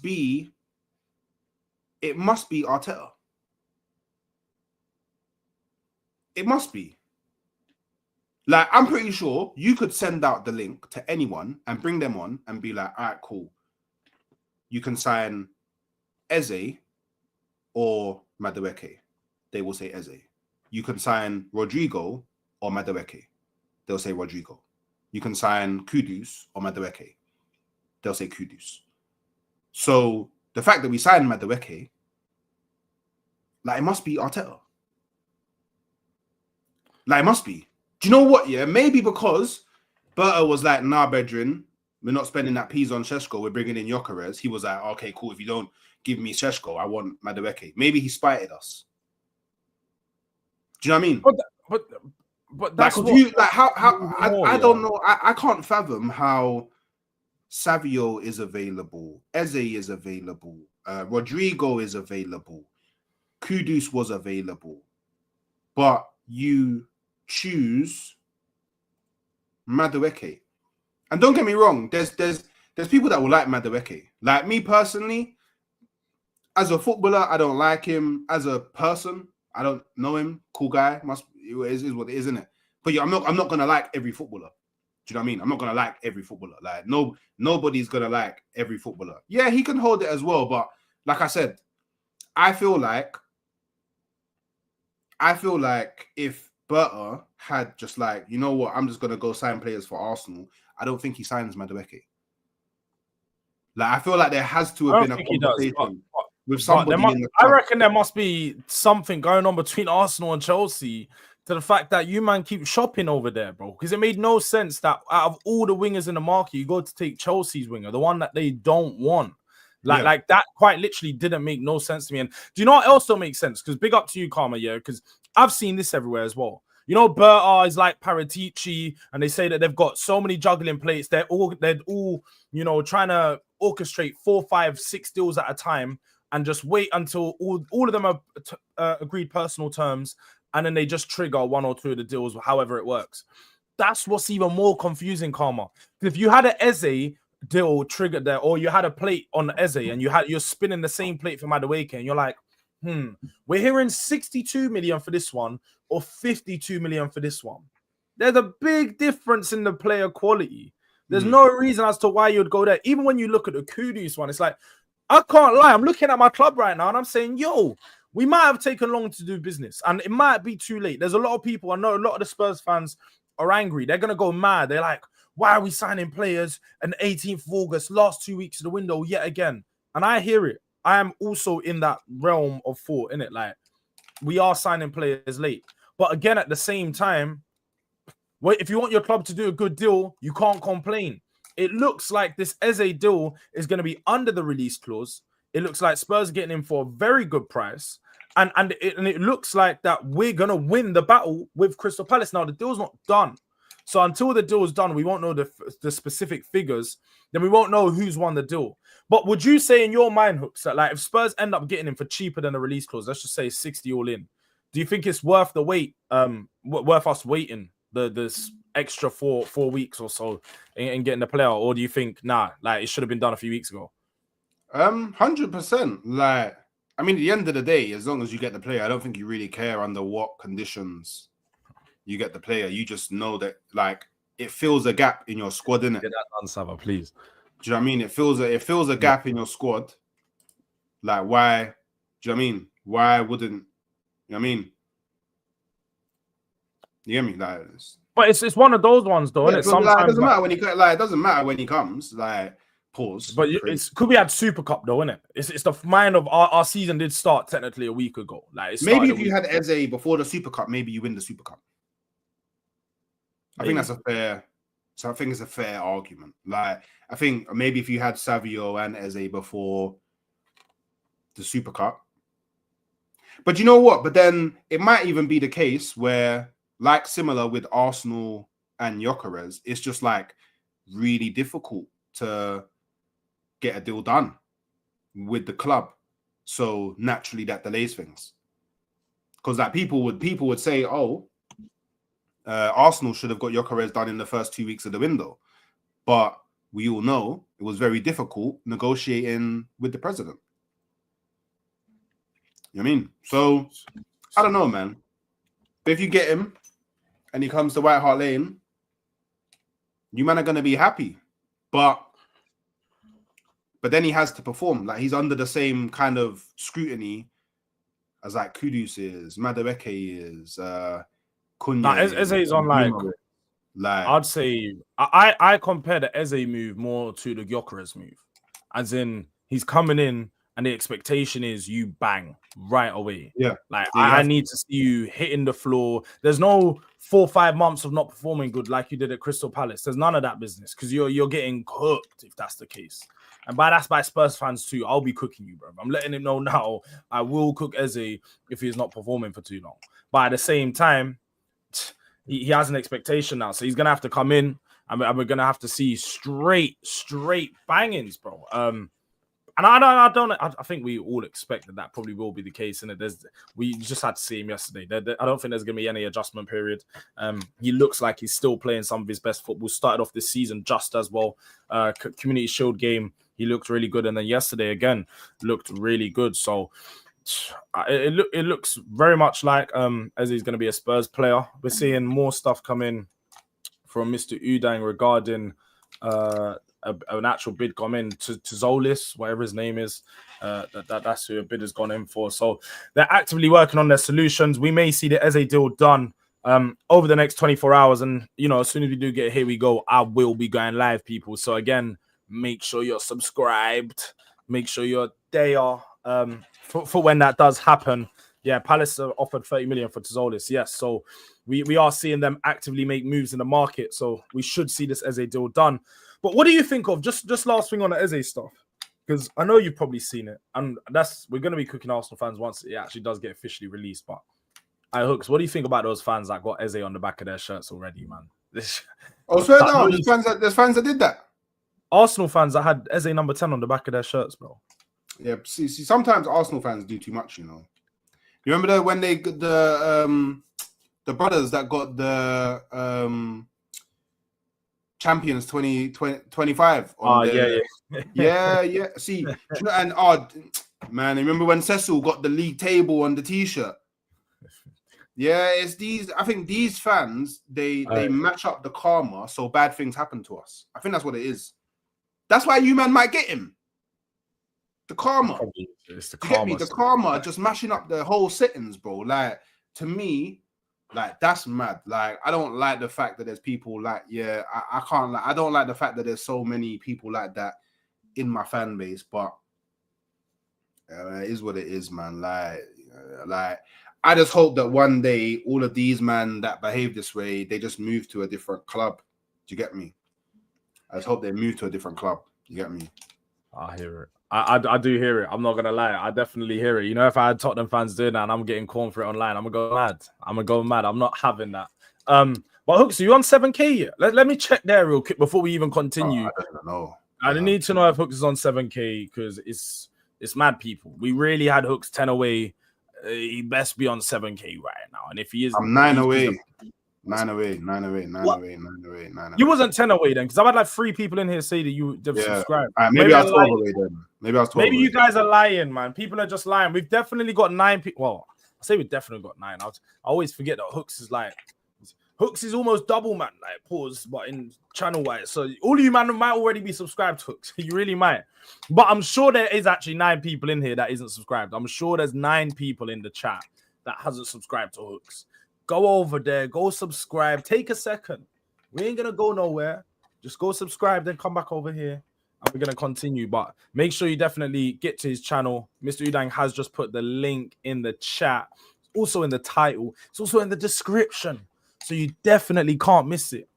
be Arteta. It must be. Like, I'm pretty sure you could send out the link to anyone and bring them on and be like, all right, cool. You can sign Eze or Madueke. They will say Eze. You can sign Rodrigo or Madueke. They'll say Rodrigo. You can sign Kudus or Madueke. They'll say Kudus. So the fact that we signed Madueke, like, it must be Arteta. Like, it must be. Do you know what? Yeah, maybe because Berta was like, nah, Bedrin, we're not spending that peas on Šeško. We're bringing in Gyökeres. He was like, okay, cool. If you don't give me Šeško, I want Madueke. Maybe he spited us. Do you know what I mean? But that's like, I don't know. I can't fathom how Savio is available, Eze is available, Rodrigo is available, Kudus was available, but you choose Madueke. And don't get me wrong, there's people that will like Madueke. Like me personally, as a footballer, I don't like him. As a person, I don't know him. Cool guy, it is what it is, isn't it? But yeah, I'm not gonna like every footballer. Do you know what I mean? I'm not gonna like every footballer. Like nobody's gonna like every footballer. Yeah, he can hold it as well, but like I said, I feel like if Berta had just like, you know what, I'm just gonna go sign players for Arsenal, I don't think he signs Madueke. Like, I feel like there has to have been a conversation with somebody in the club. I reckon there must be something going on between Arsenal and Chelsea to the fact that you man keep shopping over there, bro. Because it made no sense that out of all the wingers in the market, you go to take Chelsea's winger, the one that they don't want. Like that quite literally didn't make no sense to me. And do you know what else don't make sense? Because big up to you, Karma, yeah, because I've seen this everywhere as well. You know, Berta is like Paratici, and they say that they've got so many juggling plates. They're all, you know, trying to orchestrate 4, 5, 6 deals at a time and just wait until all of them are agreed personal terms, and then they just trigger 1 or 2 of the deals, however it works. That's what's even more confusing, Karma. If you had an Eze deal triggered there, or you had a plate on Eze and you're spinning the same plate for Madueke, and you're like, we're hearing 62 million for this one or 52 million for this one. There's a big difference in the player quality. There's no reason as to why you'd go there. Even when you look at the Kudus one, it's like, I can't lie. I'm looking at my club right now and I'm saying, yo, we might have taken long to do business and it might be too late. There's a lot of people, I know a lot of the Spurs fans are angry. They're going to go mad. They're like, why are we signing players on the 18th of August, last 2 weeks of the window yet again? And I hear it. I am also in that realm of thought, innit? Like, we are signing players late. But again, at the same time, if you want your club to do a good deal, you can't complain. It looks like this Eze deal is going to be under the release clause. It looks like Spurs are getting him for a very good price. And it looks like that we're going to win the battle with Crystal Palace. Now, the deal's not done. So until the deal is done, we won't know the specific figures. Then we won't know who's won the deal. But would you say in your mind, Hooks, that like if Spurs end up getting him for cheaper than the release clause, let's just say 60 all in, do you think it's worth the wait, worth us waiting this extra four weeks or so and getting the player? Or do you think, nah, like it should have been done a few weeks ago? 100%. Like, I mean, at the end of the day, as long as you get the player, I don't think you really care under what conditions you get the player. You just know that, like, it fills a gap in your squad, innit? Get that done, Sava, please. Do you know what I mean? It fills a gap in your squad. Like, why? Do you know what I mean? Why wouldn't, you know what I mean? You get me? Like, but it's one of those ones, though, yeah, isn't it? Sometimes like, it doesn't matter when he it doesn't matter when he comes. Like, pause. But could we had Super Cup though, innit? It's the mind of our season did start technically a week ago. Like maybe if you had Eze before the Super Cup, maybe you win the Super Cup. I think that's a fair. So I think it's a fair argument. Like, I think maybe if you had Savio and Eze before the Super Cup, but you know what? But then it might even be the case where, like, similar with Arsenal and Gyökeres, it's just like really difficult to get a deal done with the club. So naturally that delays things. Because like people would say, oh, Arsenal should have got Gyökeres done in the first 2 weeks of the window. But we all know it was very difficult negotiating with the president. You know what I mean? So I don't know, man. But if you get him and he comes to White Hart Lane, you man are going to be happy. But then he has to perform. Like, he's under the same kind of scrutiny as like Kudus is, Madueke is, Cunha. Nah, Eze's on like I'd say I compare the Eze move more to the Gyökeres move, as in he's coming in and the expectation is you bang right away. Yeah, like I need to see you hitting the floor. There's no 4 or 5 months of not performing good like you did at Crystal Palace. There's none of that business because you're getting cooked if that's the case. And that's by Spurs fans too. I'll be cooking you, bro. I'm letting him know now. I will cook Eze if he's not performing for too long. But at the same time, he has an expectation now, so he's gonna have to come in, and we're gonna have to see straight bangings, bro. And I think we all expect that probably will be the case. And we just had to see him yesterday. I don't think there's gonna be any adjustment period. He looks like he's still playing some of his best football. Started off this season just as well. Community Shield game, he looked really good, and then yesterday again looked really good. So it looks very much like as he's going to be a Spurs player. We're seeing more stuff coming from Mr. Udang regarding an actual bid come in to Zolis, whatever his name is. That's who a bid has gone in for. So they're actively working on their solutions. We may see the Eze deal done over the next 24 hours. And, you know, as soon as we do get Here We Go, I will be going live, people. So, again, make sure you're subscribed. Make sure you're there for when that does happen. Yeah, Palace offered 30 million for Zolis. Yes, so we are seeing them actively make moves in the market. So we should see this Eze deal done. But what do you think of, just last thing on the Eze stuff? Because I know you've probably seen it. And we're going to be cooking Arsenal fans once it actually does get officially released. But Hooks, what do you think about those fans that got Eze on the back of their shirts already, man? Swear down. There's fans that did that. Arsenal fans that had Eze number 10 on the back of their shirts, bro. Yeah, see, sometimes Arsenal fans do too much, you know. You remember when they the brothers that got the Champions 2025 on yeah. yeah. See, you know, and Man, remember when Cecil got the league table on the t-shirt? Yeah, it's these. I think these fans they match up the karma so bad things happen to us. I think that's what it is. That's why you man might get him. The karma. It's the you karma. Get me? The karma just mashing up the whole settings, bro. Like to me, like that's mad. Like I don't like the fact that there's people like I can't like I don't like the fact that there's so many people like that in my fan base, but it is what it is, man. Like I just hope that one day all of these men that behave this way, they just move to a different club. Do you get me? I just hope they move to a different club. You get me? I hear it. I do hear it. I'm not gonna lie. I definitely hear it. You know, if I had Tottenham fans doing that and I'm getting corn for it online, I'm gonna go mad. I'm not having that. But Hooks, are you on 7K yet? Let me check there real quick before we even continue. I don't know. I need to know if Hooks is on 7K because it's mad people. We really had Hooks 10 away. He best be on 7K right now. And if he is, I'm 9 away. 9 away. You wasn't 10 away then, because I've had like 3 people in here say that you subscribed. Maybe I was 12 away then. Maybe you guys are lying, man. People are just lying. We've definitely got 9 people. Well, I say we've definitely got 9. I always forget that Hooks is almost double, man. Like pause, but in channel wise. So all of you man might already be subscribed to Hooks. You really might. But I'm sure there is actually 9 people in here that isn't subscribed. I'm sure there's 9 people in the chat that hasn't subscribed to Hooks. Go over there, go subscribe. Take a second. We ain't gonna go nowhere. Just go subscribe, then come back over here. And we're gonna continue. But make sure you definitely get to his channel. Mr. Udang has just put the link in the chat. It's also in the title. It's also in the description. So you definitely can't miss it.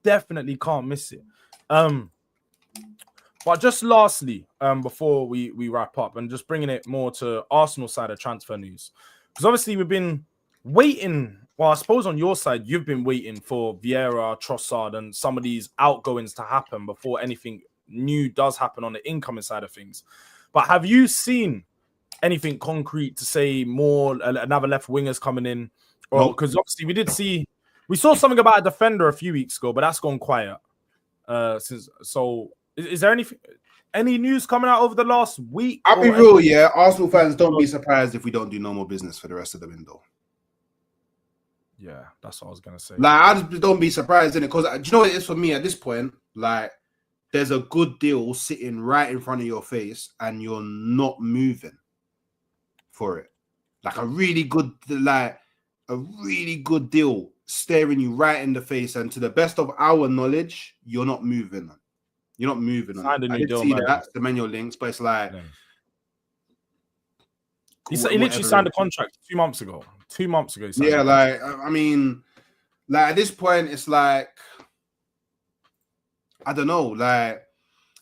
Definitely can't miss it. But just lastly, before we wrap up and just bringing it more to Arsenal side of transfer news. Because obviously we've been waiting. Well, I suppose on your side, you've been waiting for Vieira, Trossard, and some of these outgoings to happen before anything new does happen on the incoming side of things. But have you seen anything concrete to say more, another left wingers coming in? Or because obviously we saw something about a defender a few weeks ago, but that's gone quiet. Is there any news coming out over the last week? I'll be real, yeah. Arsenal fans, don't be surprised if we don't do no more business for the rest of the window. Yeah, that's what I was gonna say. Like, I just don't be surprised in it because do you know what it is for me at this point? Like, there's a good deal sitting right in front of your face, and you're not moving for it. Like a really good deal staring you right in the face, and to the best of our knowledge, you're not moving. You're not moving. I didn't see that the manual links, but it's like. Yeah. He literally signed a contract 2 months ago. 2 months ago. Yeah, like, I mean, like, at this point, it's like, I don't know, like,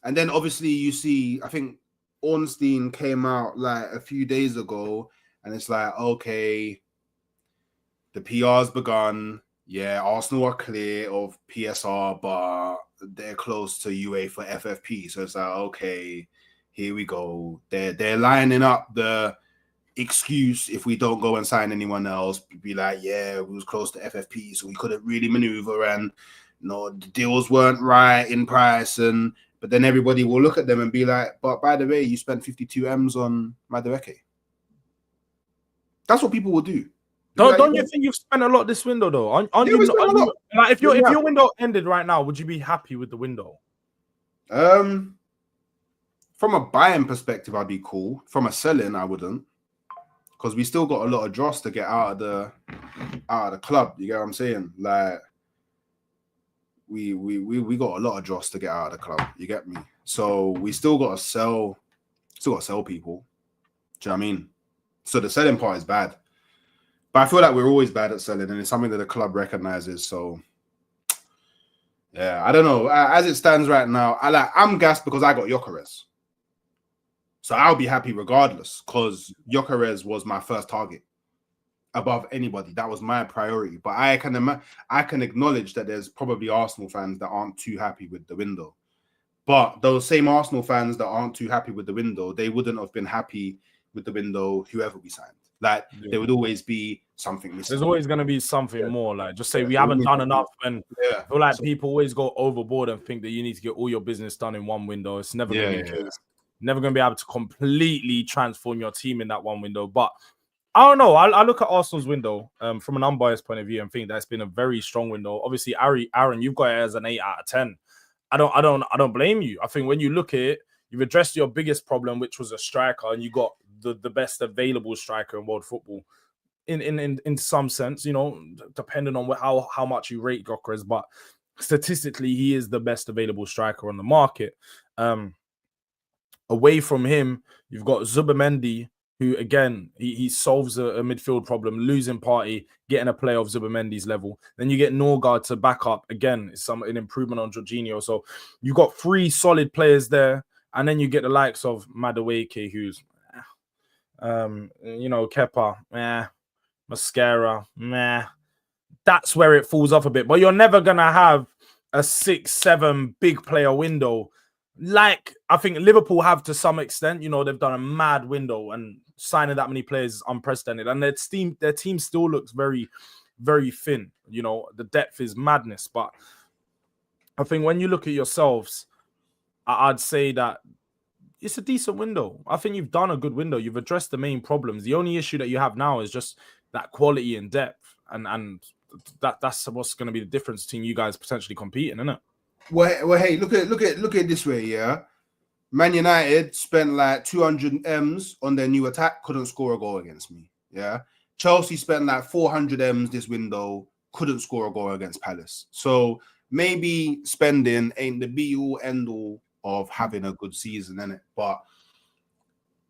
and then obviously you see, I think Ornstein came out like a few days ago, and it's like, okay, the PR's begun. Yeah, Arsenal are clear of PSR, but they're close to UEFA FFP. So it's like, okay, here we go. They're lining up the excuse if we don't go and sign anyone else, be like, yeah, we was close to FFP, so we couldn't really maneuver, and the deals weren't right in price, but then everybody will look at them and be like, but by the way, you spent 52 M's on Madueke. That's what people will do. Don't you think you've spent a lot this window though? If your window ended right now, would you be happy with the window? From a buying perspective, I'd be cool. From a selling, I wouldn't. Because we still got a lot of dross to get out of the club. You get what I'm saying? Like we got a lot of dross to get out of the club. You get me? So we still got to sell. Still got to sell people. Do you know what I mean? So the selling part is bad, but I feel like we're always bad at selling, and it's something that the club recognizes. So yeah, I don't know. As it stands right now, I'm gassed because I got Gyökeres. So I'll be happy regardless because Gyökeres was my first target above anybody. That was my priority. But I can acknowledge that there's probably Arsenal fans that aren't too happy with the window. But those same Arsenal fans that aren't too happy with the window, they wouldn't have been happy with the window whoever we signed. Like, there would always be something missing. There's always going to be something more. Like, just say we haven't done enough. And I feel like people always go overboard and think that you need to get all your business done in one window. It's never going to be the case. Never going to be able to completely transform your team in that one window. But I don't know. I look at Arsenal's window from an unbiased point of view and think that it's been a very strong window. Obviously, Aaron, you've got it as an 8 out of 10. I don't blame you. I think when you look at it, you've addressed your biggest problem, which was a striker, and you got the best available striker in world football. In some sense, you know, depending on how much you rate Gyökeres, but statistically, he is the best available striker on the market. Away from him, you've got Zubimendi, who, again, he solves a midfield problem, losing party, getting a player of Zubimendi's level. Then you get Norgard to back up. Again, it's an improvement on Jorginho. So you've got 3 solid players there. And then you get the likes of Madueke, who's, you know, Kepa, Mascara, That's where it falls off a bit. But you're never going to have a 6-7 big player window like I think Liverpool have to some extent. You know, they've done a mad window, and signing that many players is unprecedented. And their team still looks very, very thin. You know, the depth is madness. But I think when you look at yourselves, I'd say that it's a decent window. I think you've done a good window. You've addressed the main problems. The only issue that you have now is just that quality and depth. And that's what's going to be the difference between you guys potentially competing, isn't it? Well, hey, look at it this way, yeah. Man United spent like 200 M's on their new attack, couldn't score a goal against me. Yeah. Chelsea spent like 400 M's this window, couldn't score a goal against Palace. So maybe spending ain't the be-all, end-all of having a good season, innit? But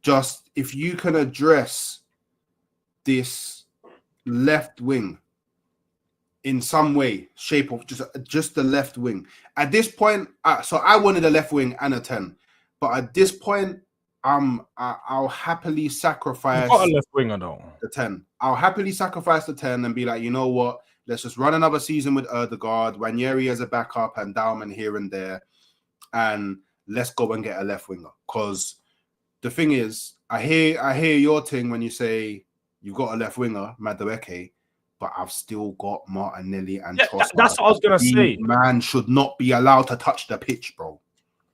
just if you can address this left wing in some way, shape of just the left wing. At this point, so I wanted a left wing and a 10. But at this point, I'll happily sacrifice You've got a left winger though. The 10. I'll happily sacrifice the 10 and be like, you know what? Let's just run another season with Ødegaard, Ranieri as a backup, and Dauman here and there. And let's go and get a left winger. Because the thing is, I hear your thing when you say you've got a left winger, Madueke, but I've still got Martinelli and Trossard. That's what I was going to say. Man should not be allowed to touch the pitch, bro.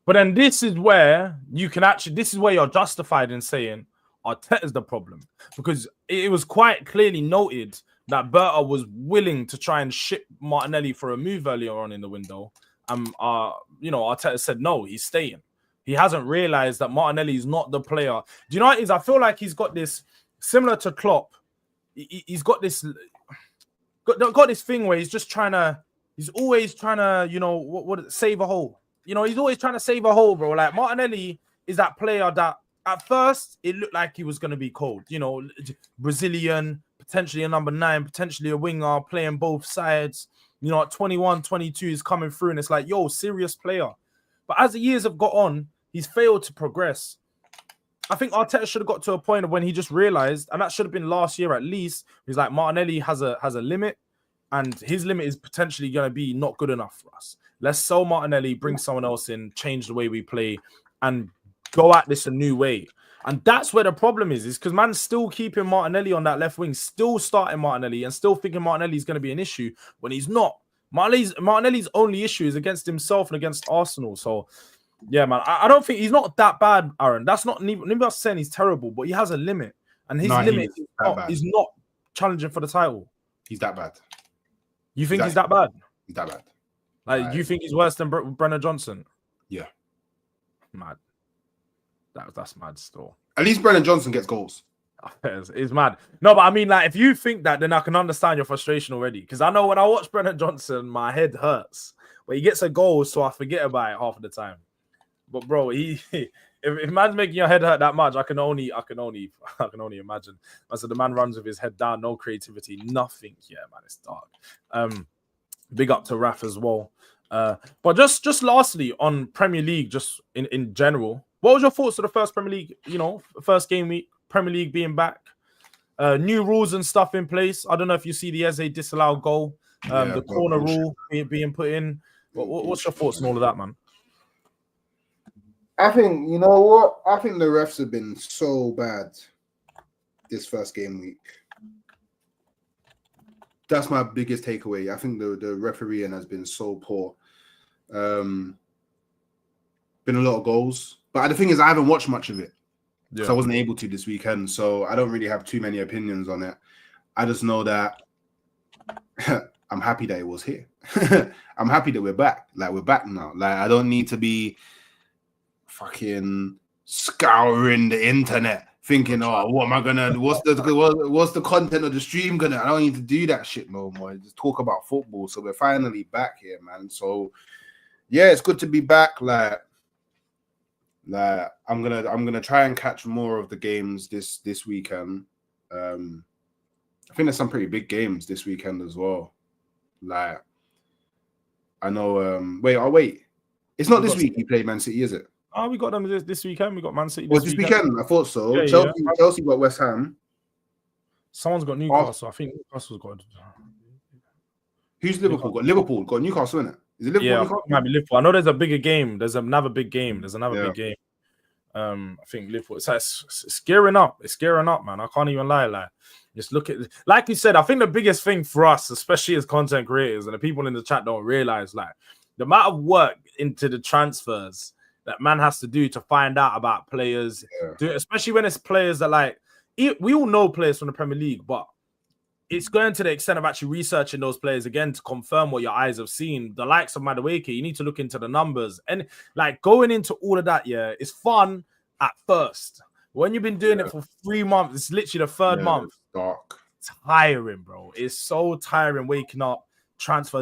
But then this is where you can actually, this is where you're justified in saying Arteta's the problem. Because it was quite clearly noted that Berta was willing to try and ship Martinelli for a move earlier on in the window. You know, Arteta said, no, he's staying. He hasn't realized that Martinelli is not the player. Do you know what it is? I feel like he's got this, similar to Klopp, he's got this... Got this thing where he's always trying to, you know, save a hole. You know, he's always trying to save a hole, bro. Like Martinelli is that player that at first it looked like he was going to be cold. You know, Brazilian, potentially a number 9, potentially a winger, playing both sides. You know, at 21, 22 is coming through and it's like, yo, serious player. But as the years have got on, he's failed to progress. I think Arteta should have got to a point of when he just realized, and that should have been last year at least. He's like, Martinelli has a limit, and his limit is potentially going to be not good enough for us. Let's sell Martinelli, bring someone else in, change the way we play, and go at this a new way. And that's where the problem is because man's still keeping Martinelli on that left wing, still starting Martinelli, and still thinking Martinelli is going to be an issue when he's not. Martinelli's only issue is against himself and against Arsenal. So. Yeah, man. I don't think he's not that bad, Aaron. That's not not saying he's terrible, but he has a limit, and his limit is not challenging for the title. He's that bad. You think he's that bad? He's that bad. Like, you think he's worse than Brennan Johnson? Yeah, mad. That's mad still. At least Brennan Johnson gets goals. It's mad. No, but I mean, like, if you think that, then I can understand your frustration already. Because I know when I watch Brennan Johnson, my head hurts. But he gets a goal, so I forget about it half of the time. But bro, if man's making your head hurt that much, I can only imagine. I said the man runs with his head down, no creativity, nothing. Yeah, man, it's dark. Big up to Raf as well. But just lastly on Premier League, just in general, what was your thoughts of the first Premier League? You know, first game week, Premier League being back, new rules and stuff in place. I don't know if you see the Eze disallowed goal, the corner rule being put in. What's your thoughts on all of that, man? I think, you know what? I think the refs have been so bad this first game week. That's my biggest takeaway. I think the refereeing has been so poor. Been a lot of goals. But the thing is, I haven't watched much of it because Yeah. I wasn't able to this weekend. So I don't really have too many opinions on it. I just know that I'm happy that it was here. I'm happy that we're back. Like, we're back now. Like, I don't need to be fucking scouring the internet thinking, oh, what am I gonna? What's the content of the stream gonna? I don't need to do that shit no more. Just talk about football. So we're finally back here, man. So yeah, it's good to be back. Like I'm gonna try and catch more of the games this weekend. I think there's some pretty big games this weekend as well. Like, I know. Wait. It's not this week you play Man City, is it? Oh, we got them this weekend. We got Man City this weekend. I thought so. Yeah, Chelsea got West Ham. Someone's got Newcastle. I think Newcastle's got. Who's Liverpool? Got Liverpool. Got Newcastle in it. Is it Liverpool? Yeah, Newcastle? it might be Liverpool. I know there's a bigger game. There's another big game. Big game. I think Liverpool. It's gearing up. It's gearing up, man. I can't even lie. Like, just look at, like you said, I think the biggest thing for us, especially as content creators and the people in the chat, don't realize, like, the amount of work into the transfers that man has to do to find out about players, especially when it's players that, like, we all know players from the Premier League, but it's going to the extent of actually researching those players again to confirm what your eyes have seen. The likes of Madueke, you need to look into the numbers. And, like, going into all of that, it's fun at first. When you've been doing it for 3 months, it's literally the third month. It's dark. It's tiring, bro. It's so tiring waking up. Transfer.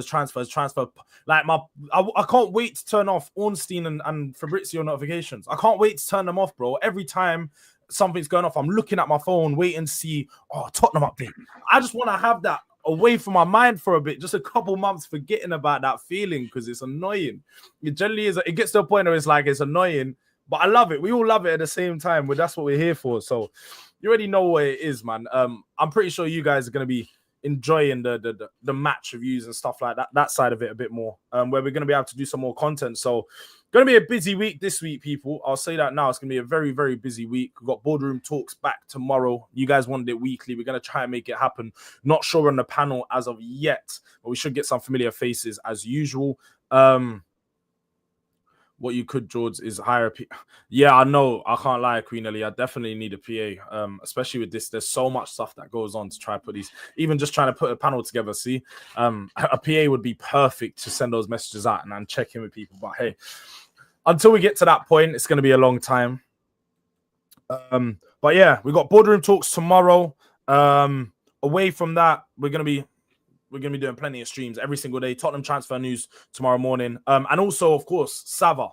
Like, I can't wait to turn off Ornstein and Fabrizio notifications. I can't wait to turn them off, bro. Every time something's going off, I'm looking at my phone, waiting to see, Tottenham update. I just want to have that away from my mind for a bit, just a couple months, forgetting about that feeling because it's annoying. It generally is. It gets to a point where it's like, it's annoying, but I love it. We all love it at the same time. But that's what we're here for. So you already know what it is, man. I'm pretty sure you guys are going to be enjoying the match reviews and stuff like that side of it a bit more, where we're going to be able to do some more content. So going to be a busy week this week, people. I'll say that now. It's going to be a very, very busy week. We've got boardroom talks back tomorrow. You guys wanted it weekly. We're going to try and make it happen. Not sure on the panel as of yet, but we should get some familiar faces as usual. What you could, Jords, is hire a PA. Yeah, I know. I can't lie, Queen Ellie. I definitely need a PA, especially with this. There's so much stuff that goes on to try and put these, even just trying to put a panel together. See, a PA would be perfect to send those messages out and check in with people. But hey, until we get to that point, it's going to be a long time. But yeah, we got boardroom talks tomorrow. Away from that, we're going to be doing plenty of streams every single day. Tottenham transfer news tomorrow morning. And also, of course, Sava.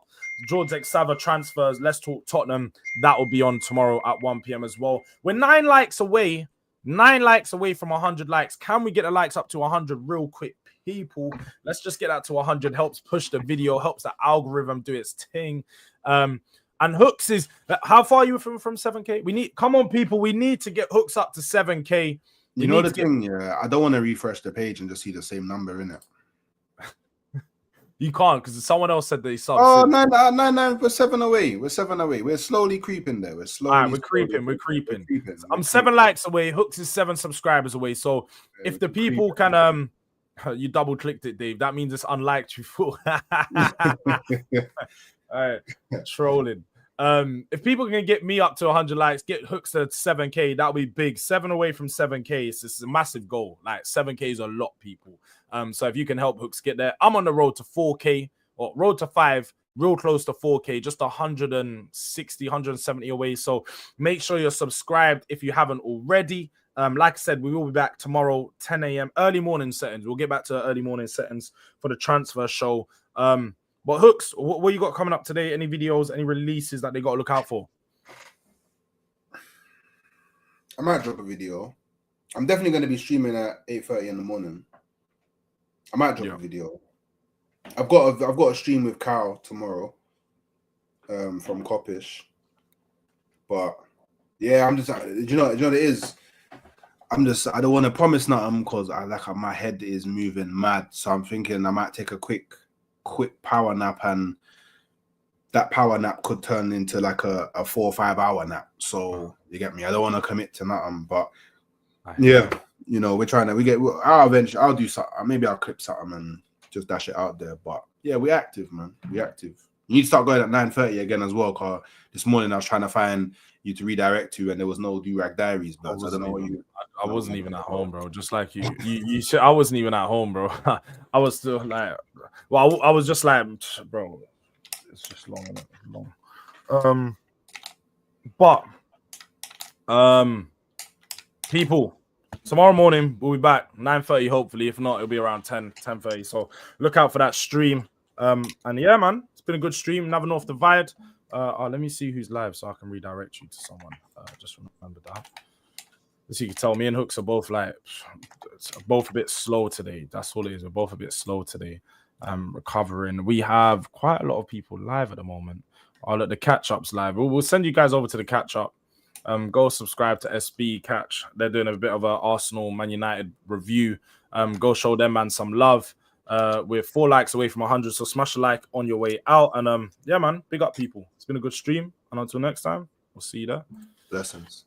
Jords X Sava transfers. Let's talk Tottenham. That will be on tomorrow at 1 p.m. as well. We're 9 likes away. 9 likes away from 100 likes. Can we get the likes up to 100 real quick, people? Let's just get that to 100. Helps push the video. Helps the algorithm do its thing. And Hooks is... How far are you from 7K? Come on, people. We need to get Hooks up to 7K. You know the thing, I don't want to refresh the page and just see the same number in it. You can't, because someone else said they subbed. Oh, no, we're 7 away. We're 7 away. We're slowly creeping there. We're creeping. I'm 7 likes away. Hooks is 7 subscribers away. So if the people can, you double clicked it, Dave. That means it's unliked before. All right, trolling. If people can get me up to 100 likes, get Hooks to 7K, that'll be big. 7 away from 7K. This is a massive goal. Like, 7K is a lot, people. So if you can help Hooks get there, I'm on the road to 4K or road to 5, real close to 4K, just 160, 170 away. So make sure you're subscribed if you haven't already. Like I said, we will be back tomorrow, 10 a.m. early morning settings. We'll get back to early morning settings for the transfer show. But Hooks, what you got coming up today? Any videos, any releases that they got to look out for? I might drop a video. I'm definitely going to be streaming at 8:30 in the morning. I might drop a video. I've got a stream with Cal tomorrow, from Coppish. But yeah, I'm just, you know what it is. I don't want to promise nothing because my head is moving mad. So I'm thinking I might take a quick power nap, and that power nap could turn into like a 4 or 5 hour nap. So you get me? I don't want to commit to nothing, but yeah, you know, I'll do something. Maybe I'll clip something and just dash it out there. But yeah, we're active, man. We're active. You need to start going at 9:30 again as well. Cause this morning I was trying to find you to redirect to, and there was no Durag Diaries, but I don't know what you. I wasn't even at home, bro. Just like you should. I wasn't even at home, bro. I was still like, well, I was just like, bro, it's just long, long. People, tomorrow morning we'll be back 9:30. Hopefully, if not, it'll be around 10:30. So look out for that stream. And yeah, man, it's been a good stream. Never North Divide. Let me see who's live so I can redirect you to someone. Just remember that. As you can tell, me and Hooks are both like both a bit slow today. That's all it is. We're both a bit slow today. Recovering. We have quite a lot of people live at the moment. I'll let the catch-ups live. We'll send you guys over to the catch-up. Go subscribe to SB Catch. They're doing a bit of a Arsenal Man United review. Go show them, man, some love. We're 4 likes away from 100, so smash a like on your way out. And yeah, man, big up, people. It's been a good stream. And until next time, we'll see you there. Blessings.